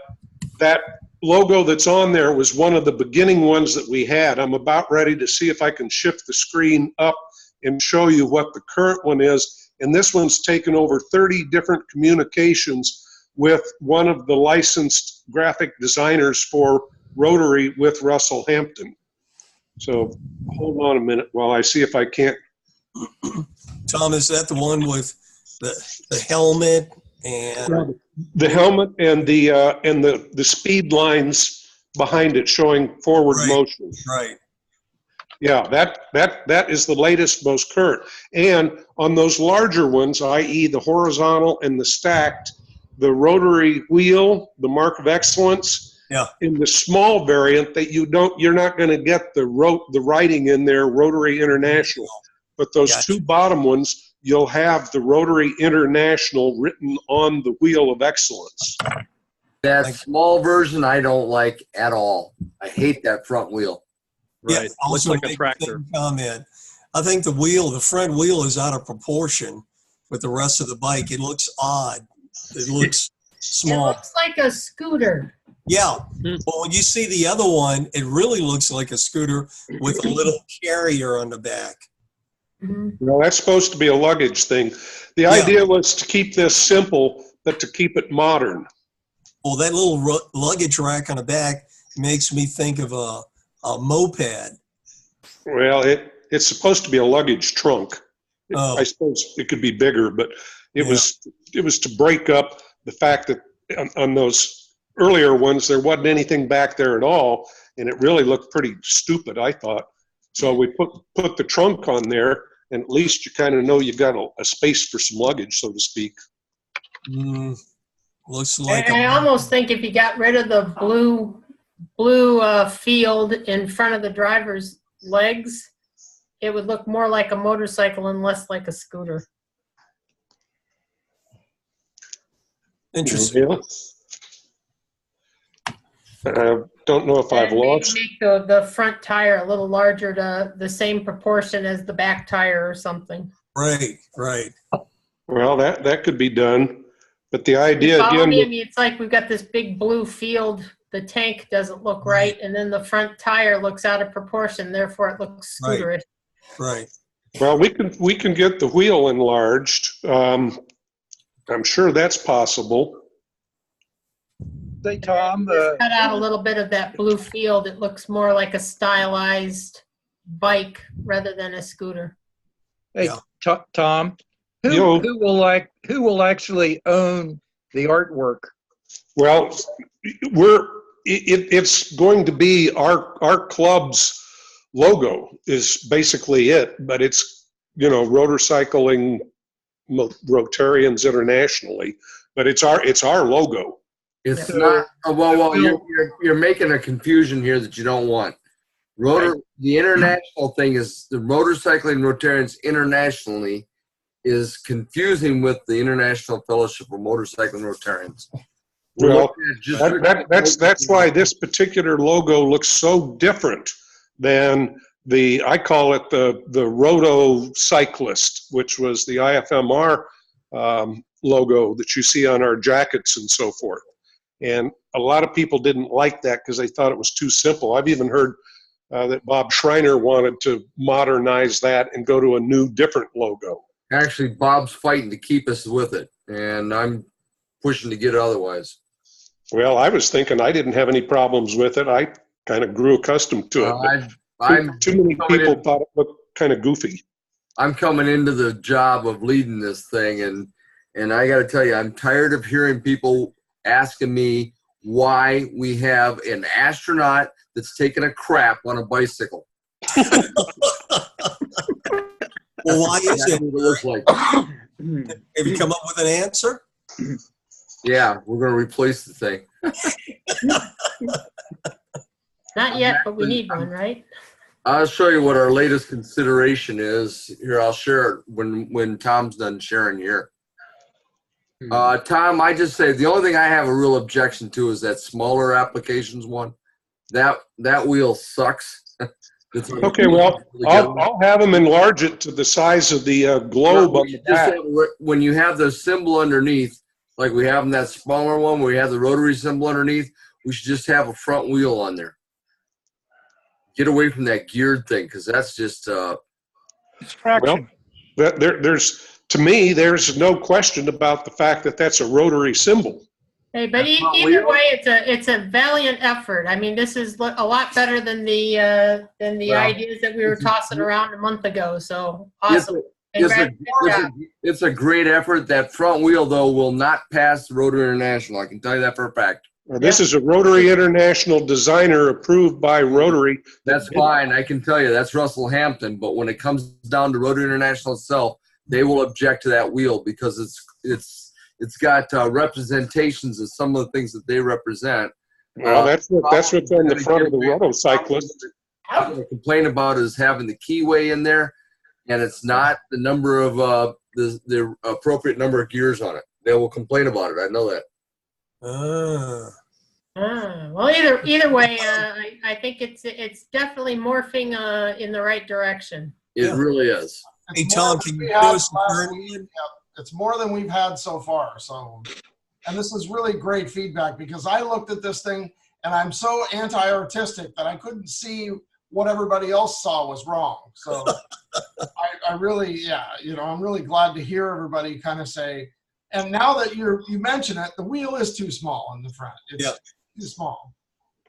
that logo that's on there was one of the beginning ones that we had. I'm about ready to see if I can shift the screen up and show you what the current one is. And this one's taken over 30 different communications with one of the licensed graphic designers for Rotary with Russell Hampton. So hold on a minute while I see if I can't. Tom, is that the one with the helmet and The helmet and the speed lines behind it showing forward Right. motion. right? Yeah, that is the latest, most current. And on those larger ones, i.e. the horizontal and the stacked, the rotary wheel, the mark of excellence, Yeah. in the small variant that you're not going to get the writing in there, Rotary International. But those Gotcha. 2 bottom ones, you'll have the Rotary International written on the wheel of excellence. that Like- small version I don't like at all. I hate that front wheel. Right. Yeah, Looks also like a make the tractor. same comment. I think the front wheel is out of proportion with the rest of the bike. It looks odd. It looks It small. looks like a scooter. Yeah. Hmm. Well, when you see the other one, it really looks like a scooter with a little carrier on the back. Mhm. Well, that's supposed to be a luggage thing. The idea was to keep this simple, but to keep it modern. Well, that little luggage rack on the back makes me think of a moped. Well, it's supposed to be a luggage trunk. Oh. I suppose it could be bigger, but it was to break up the fact that on those earlier ones there wasn't anything back there at all, and it really looked pretty stupid, I thought. So we put the trunk on there, and at least you kind of know you got a space for some luggage, so to speak. Looks like I almost think if you got rid of the blue field in front of the driver's legs, it would look more like a motorcycle and less like a scooter. interesting. Yeah. Don't know if I've And maybe lost. make the front tire a little larger to the same proportion as the back tire or something. Right, right. Well, that could be done, but the idea Follow again. me? I mean, it's like we've got this big blue field. The tank doesn't look right, and then the front tire looks out of proportion. Therefore, it looks Right. scooterish. Right. Well, we can get the wheel enlarged. I'm sure that's possible. Say, Tom, Just cut out a little bit of that blue field. It looks more like a stylized bike rather than a scooter. hey, Yeah. Tom, Yo. who will actually own the artwork? Well, it's going to be our club's logo is basically it, but it's Rotorcycling Rotarians Internationally, but it's our logo. It's So- not. Well, you're making a confusion here that you don't want. The international thing is the Motorcycling Rotarians Internationally is confusing with the International Fellowship of Motorcycling Rotarians. We're Well, looking at just that's why this particular logo looks so different than I call it the Roto Cyclist, which was the IFMR logo that you see on our jackets and so forth. And a lot of people didn't like that because they thought it was too simple. I've even heard that Bob Schreiner wanted to modernize that and go to a new, different logo. Actually, Bob's fighting to keep us with it, and I'm pushing to get it otherwise. Well, I was thinking I didn't have any problems with it. I kind of grew accustomed to it. Too many people thought it looked kind of goofy. I'm coming into the job of leading this thing, and I got to tell you, I'm tired of hearing people asking me why we have an astronaut that's taking a crap on a bicycle. Well, why is That's it? what it looks like. Have you come up with an answer? Yeah, we're going to replace the thing. Not yet, but we need one, right? I'll show you what our latest consideration is. Here, I'll share it when Tom's done sharing here. Tom, I just say the only thing I have a real objection to is that smaller applications one. That wheel sucks. Okay, well, I'll have them enlarge it to the size of the globe on the back. When you have the symbol underneath, like we have in that smaller one where you have the rotary symbol underneath, we should just have a front wheel on there. Get away from that geared thing, because that's just Distraction. Well, to me, there's no question about the fact that that's a rotary symbol. Hey, but either way, it's a valiant effort. I mean, this is a lot better than the ideas that we were tossing around a month ago. So awesome! It's a great effort. That front wheel, though, will not pass Rotary International. I can tell you that for a fact. This is a Rotary International designer approved by Rotary. That's fine. I can tell you that's Russell Hampton. But when it comes down to Rotary International itself, they will object to that wheel because it's got representations of some of the things that they represent. Well, that's what's on the front of the Rotocyclist. What they complain about is having the keyway in there, and it's not the number of the appropriate number of gears on it. They will complain about it. I know that. Well, either way, I think it's definitely morphing in the right direction. It really is. Hey, Tom, can you show us the current one? It's more than we've had so far. So, and this is really great feedback because I looked at this thing and I'm so anti-artistic that I couldn't see what everybody else saw was wrong. So I really, I'm really glad to hear everybody kind of say, and now that you mention it, the wheel is too small in the front. It's too small.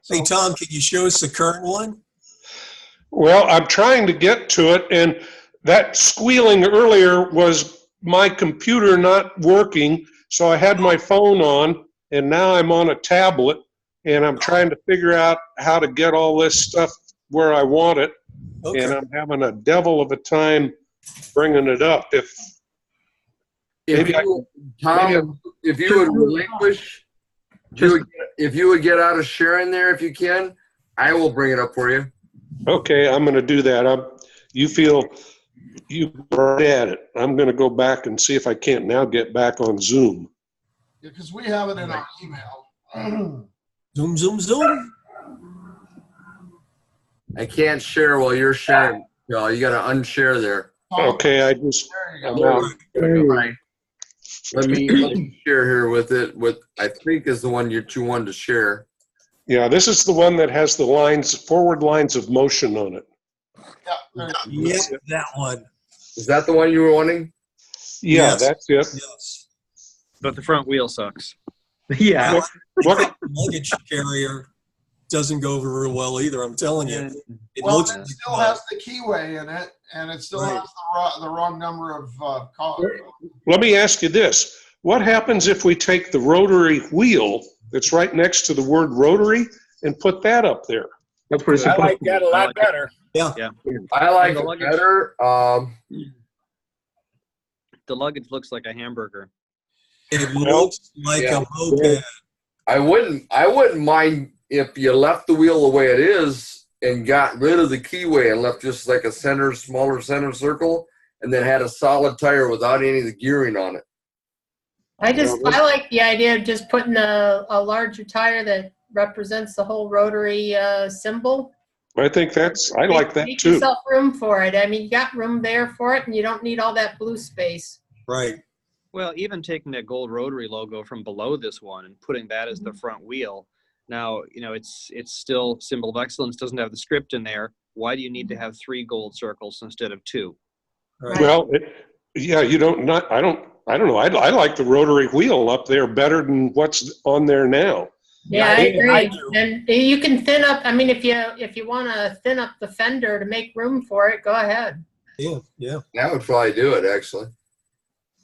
So, hey, Tom, can you show us the current one? Well, I'm trying to get to it, and that squealing earlier was my computer not working, so I had my phone on, and now I'm on a tablet, and I'm trying to figure out how to get all this stuff where I want it, and I'm having a devil of a time bringing it up. If you would relinquish, if you would get out of sharing there if you can, I will bring it up for you. Okay, I'm going to do that. You feel you are at it. I'm going to go back and see if I can't now get back on Zoom. Because we have it in our email. Zoom. I can't share while you're sharing. No, you got to unshare there. Okay, I'm out. Right. Let me share here with it. I think is the one you wanted to share. Yeah, this is the one that has the forward lines of motion on it. Yeah, that one. Is that the one you were wanting? Yeah, that's it. Yes. But the front wheel sucks. Yeah. What? Luggage carrier doesn't go over real well either. I'm telling you. It still has the keyway in it, and it still has the wrong number of colors. Let me ask you this. What happens if we take the rotary wheel that's right next to the word rotary and put that up there? That's what it's I like that a lot better. Yeah. I like it better. The luggage looks like a hamburger. It looks like a moped. I wouldn't mind if you left the wheel the way it is and got rid of the keyway and left just like a smaller center circle, and then had a solid tire without any of the gearing on it. I like the idea of just putting a larger tire that represents the whole rotary symbol. I think I like that Make too. yourself room for it. I mean, you got room there for it, and you don't need all that blue space. Right. Well, even taking that gold rotary logo from below this one and putting that as the front wheel. Now, it's still symbol of excellence, doesn't have the script in there. Why do you need to have 3 gold circles instead of 2? Right. Well, you don't, I don't know. I like the rotary wheel up there better than what's on there now. Yeah, I agree. And you can thin up, I mean, if you want to thin up the fender to make room for it, go ahead. Yeah, yeah. That would probably do it, actually.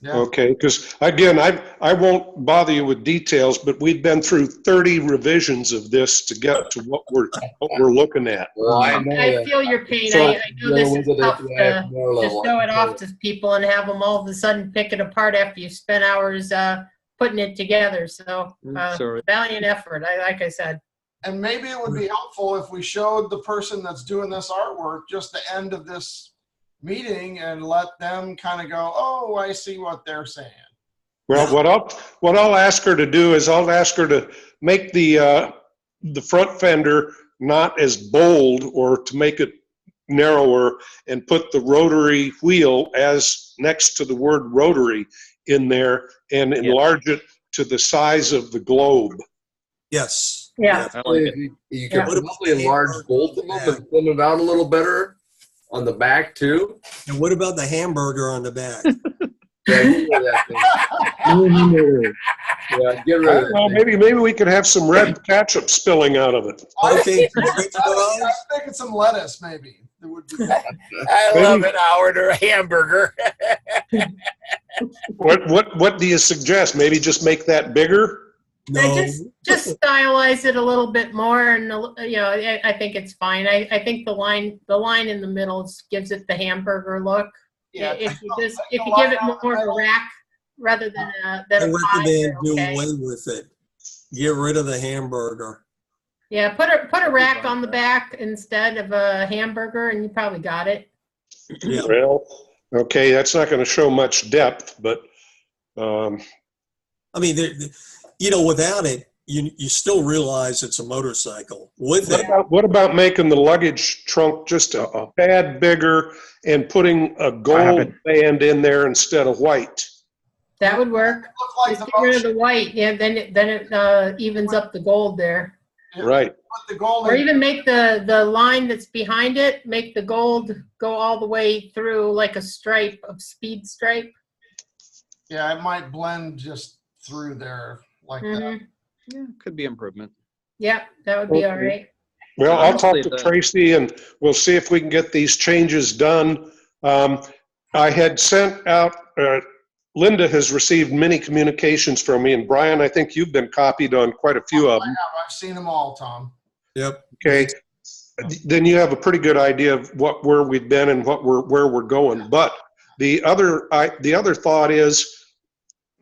Yeah. Okay, because again, I won't bother you with details, but we've been through 30 revisions of this to get to what we're looking at. Well, I know I that. feel your pain. So, I know this with is it at tough the to IFMR level, show it I off to people and have them all of a sudden pick it apart after you spent hours putting it together. So Sorry. valiant effort, like I said. And maybe it would be helpful if we showed the person that's doing this artwork just the end of this meeting and let them kind of go, oh, I see what they're saying. Well, what I'll ask her to do is I'll ask her to make the front fender not as bold or to make it narrower and put the rotary wheel as next to the word rotary in there and enlarge it to the size of the globe. Yes. Yeah. I like it. You could Yeah. probably enlarge both of them and thin it out a little better on the back too. And what about the hamburger on the back? Yeah, get rid of that thing. Yeah, get rid I of don't know, that thing. maybe we could have some red ketchup spilling out of it. Okay. I was thinking some lettuce, maybe. It would be good. I love an Howard or a hamburger. What do you suggest? Maybe just make that bigger? No. Just stylize it a little bit more, and I think it's fine. I think the line in the middle gives it the hamburger look. Yeah, If you give it more of a rack rather than I a pie, recommend you're do okay. away with it. Get rid of the hamburger. Yeah, put a rack on the back instead of a hamburger, and you probably got it. Yeah. Well, okay, that's not going to show much depth, but I mean, without it, you still realize it's a motorcycle. With it, what about making the luggage trunk just a tad bigger and putting a gold band in there instead of white? That would work. Look like Just the get rid of motion. the white. Yeah, then it evens up the gold there. Right. Put the gold Or in. even make the line that's behind it, make the gold go all the way through like a stripe of speed stripe. Yeah, it might blend just through there like that. Mhm. Yeah, could be improvement. Yeah, that would be all Okay. right. Well, I'll talk Honestly, to Tracy and we'll see if we can get these changes done. I had sent out, Linda has received many communications from me, and Brian, I think you've been copied on quite a few of them. I've seen them all, Tom. yep. Okay, then you have a pretty good idea of where we've been and where we're going. But the other thought is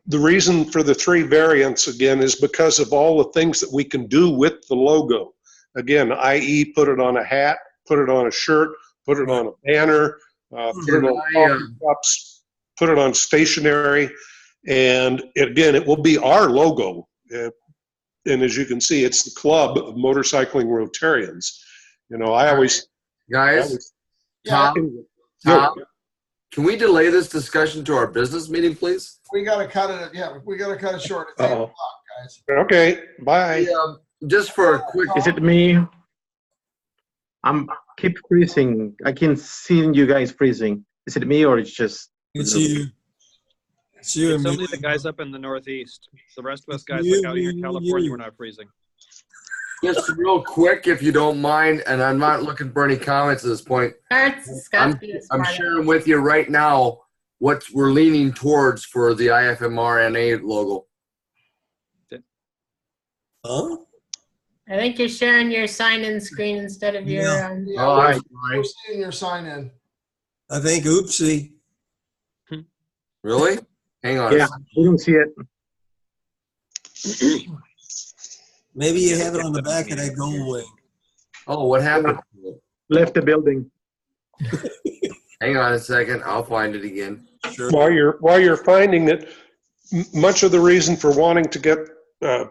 the reason for the 3 variants again is because of all the things that we can do with the logo. Again, i.e., put it on a hat, put it on a shirt, put it on a banner, put it on coffee cups, put it on stationery, and again, it will be our logo. And as you can see, it's the Club of Motorcycling Rotarians. I always Guys, Yeah, Tom, can we delay this discussion to our business meeting, please? we gotta cut it. Yeah, we gotta cut it short. It's 8 Uh-oh. o'clock, guys. Okay, bye. Just for a quick, Is it me? I'm keep freezing. I can see you guys freezing. Is it me or it's just? It's you. It's you It's and only me. the guys up in the Northeast. The rest of us guys You, like out here in you, California, you. we're not freezing. just real quick, if you don't mind, and I'm not looking for any comments at this point. I'm sharing with you right now what we're leaning towards for the IFMR NA logo. Huh? I think you're sharing your sign-in screen instead of your. Yeah. Yeah, Oh, we're, I'm we're sorry. seeing your sign in. I think oopsie. Really? Hang on. a Yeah, second. we don't see it. Maybe you have it on the back of that gold wing. Oh, what happened? Left the building. Hang on a second. I'll find it again. Sure. While you're finding it, much of the reason for wanting to get a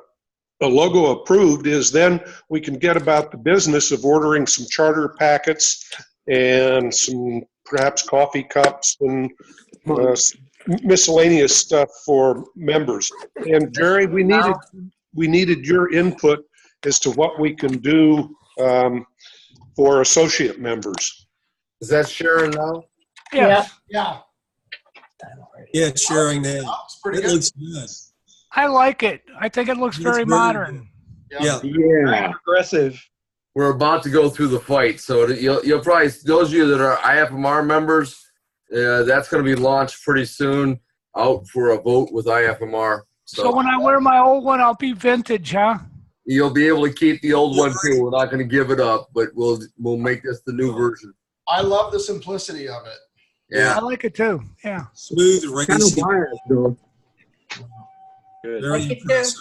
logo approved is then we can get about the business of ordering some charter packets and some perhaps coffee cups and miscellaneous stuff for members. And Jerry, we needed your input as to what we can do for associate members. Is that Sharon now? Yes. Yeah. Yeah, it's sharing now. Looks pretty It good. looks good. I like it. I think it looks It's very very modern. Yeah. Very progressive. We're about to go through the fight, so you'll probably, those of you that are IFMR members, that's going to be launched pretty soon, out for a vote with IFMR. So when I wear my old one, I'll be vintage, huh? You'll be able to keep the old one too. We're not going to give it up, but we'll make this the new version. I love the simplicity of it. Yeah. I like it too. Yeah. Smooth, Kind of racy, biased, though. Good. very Like it too. impressive.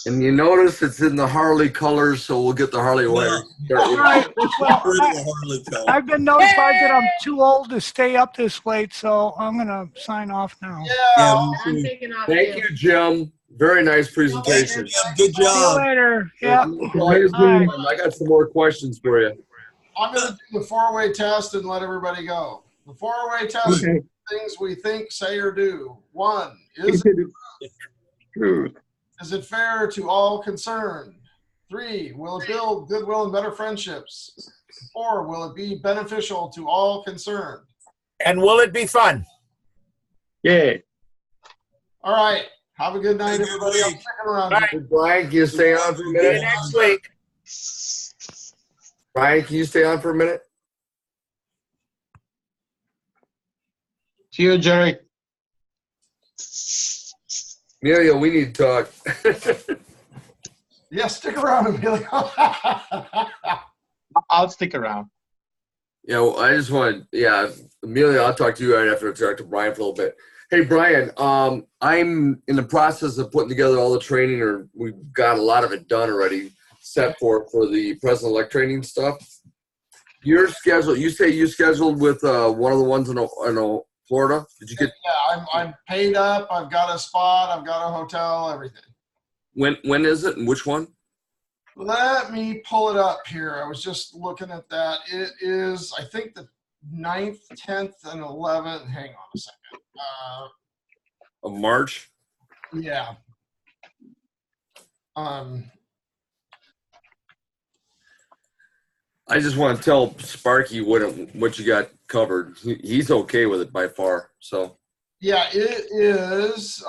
And you notice it's in the Harley colors, so we'll get the Harley white. All right. Well, Pretty Harley color. I've been notified that I'm too old to stay up this late, so I'm going to sign off now. Yeah, Yeah. me I'm too. taking off Thank too. you, Jim. Very nice presentation. Yeah, good See you job. later. Yeah. I got some more questions for you. I'm going to do the four-way test and let everybody go. The four-way test, Okay. things we think, say, or do. 1, is Truth. it fair to all concerned? 3, will it build goodwill and better friendships? 4, will it be beneficial to all concerned? And will it be fun? Yeah. All right. Have a good night, Have a good everybody. I'm week. sticking around. Bye. Hey, Brian, can you stay on for a See you minute? next week. Brian, can you stay on for a minute? See you, Jerry. Amelia, we need to talk. Yeah, stick around, Emilio. I'll stick around. Yeah, well, I just want, Amelia, I'll talk to you right after I talk to Brian for a little bit. Hey, Brian, I'm in the process of putting together all the training, or we've got a lot of it done already, set for the President-elect training stuff. Your schedule, you say you scheduled with one of the ones in Florida? Did you get, Yeah, I'm paid up. I've got a spot. I've got a hotel, everything. when is it and which one? Let me pull it up here. I was just looking at that. It is, I think, the 9th, 10th, and 11th. Hang on a second. Of March? Yeah. I just want to tell Sparky what you got covered. He's okay with it by far, so. Yeah, it is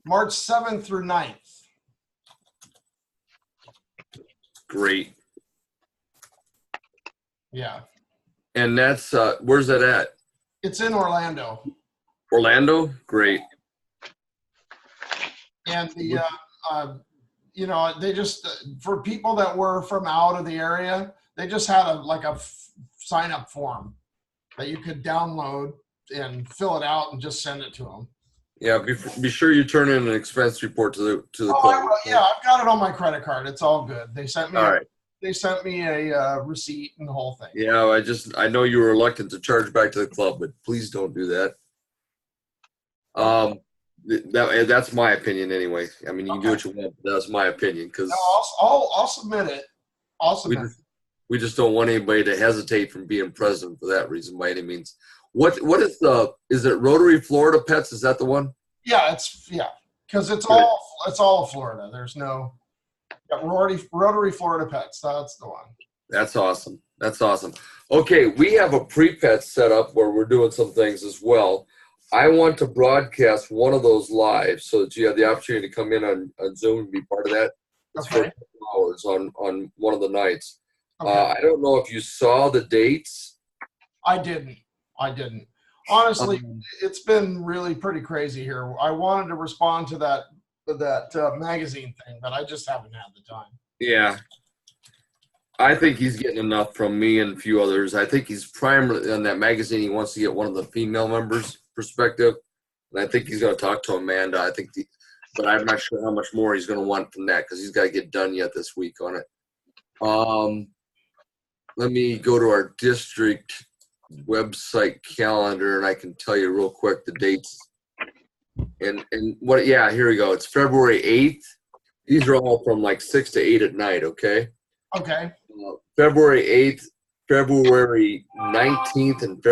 March 7th through 9th. Great. Yeah. And that's, where's that at? It's in Orlando. Orlando? Great. And the, they just, for people that were from out of the area, they just had a sign up form that you could download and fill it out and just send it to them. Yeah, be sure you turn in an expense report to the Oh, club. yeah, I've got it on my credit card. It's all good. They sent me. All right. They sent me a receipt and the whole thing. Yeah, I know you were reluctant to charge back to the club, but please don't do that. That's my opinion anyway. I mean, you can do what you want, but that's my opinion because No, I'll submit it. I'll submit it. we just don't want anybody to hesitate from being president for that reason by any means. What is it Rotary Florida Pets? Is that the one? Yeah, because it's all Florida. There's no Rotary Florida Pets. That's the one. That's awesome. That's awesome. Okay, we have a pre-pet set up where we're doing some things as well. I want to broadcast one of those live so that you have the opportunity to come in on Zoom and be part of that. It's for Okay. 2 hours on one of the nights. Okay. I don't know if you saw the dates. I didn't. Honestly, it's been really pretty crazy here. I wanted to respond to that magazine thing, but I just haven't had the time. Yeah. I think he's getting enough from me and a few others. I think he's primarily on that magazine. He wants to get one of the female members' perspective. And I think he's going to talk to Amanda. But I'm not sure how much more he's going to want from that because he's got to get done yet this week on it. Let me go to our district website calendar and I can tell you real quick the dates. And here we go. It's February 8th. These are all from like 6 to 8 at night, okay? Okay. February 8th, February 19th and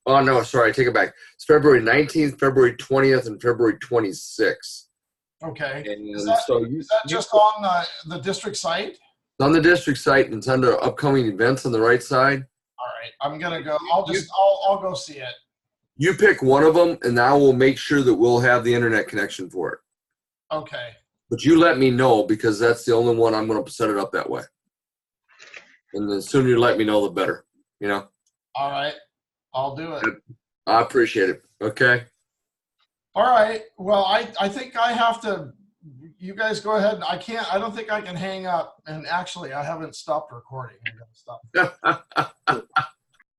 oh no, sorry, I take it back. It's February 19th, February 20th, and February 26th. Okay. And Is that, so is that just on the district site? it's on the district site and it's under upcoming events on the right side. All right, I'm gonna go. I'll go see it. You pick one of them, and I will make sure that we'll have the internet connection for it. Okay. But you let me know because that's the only one I'm going to set it up that way. And the sooner you let me know, the better. You know. All right, I'll do it. I appreciate it. Okay. All right. Well, I think I have to. You guys go ahead. I don't think I can hang up. And actually, I haven't stopped recording. I gotta stop.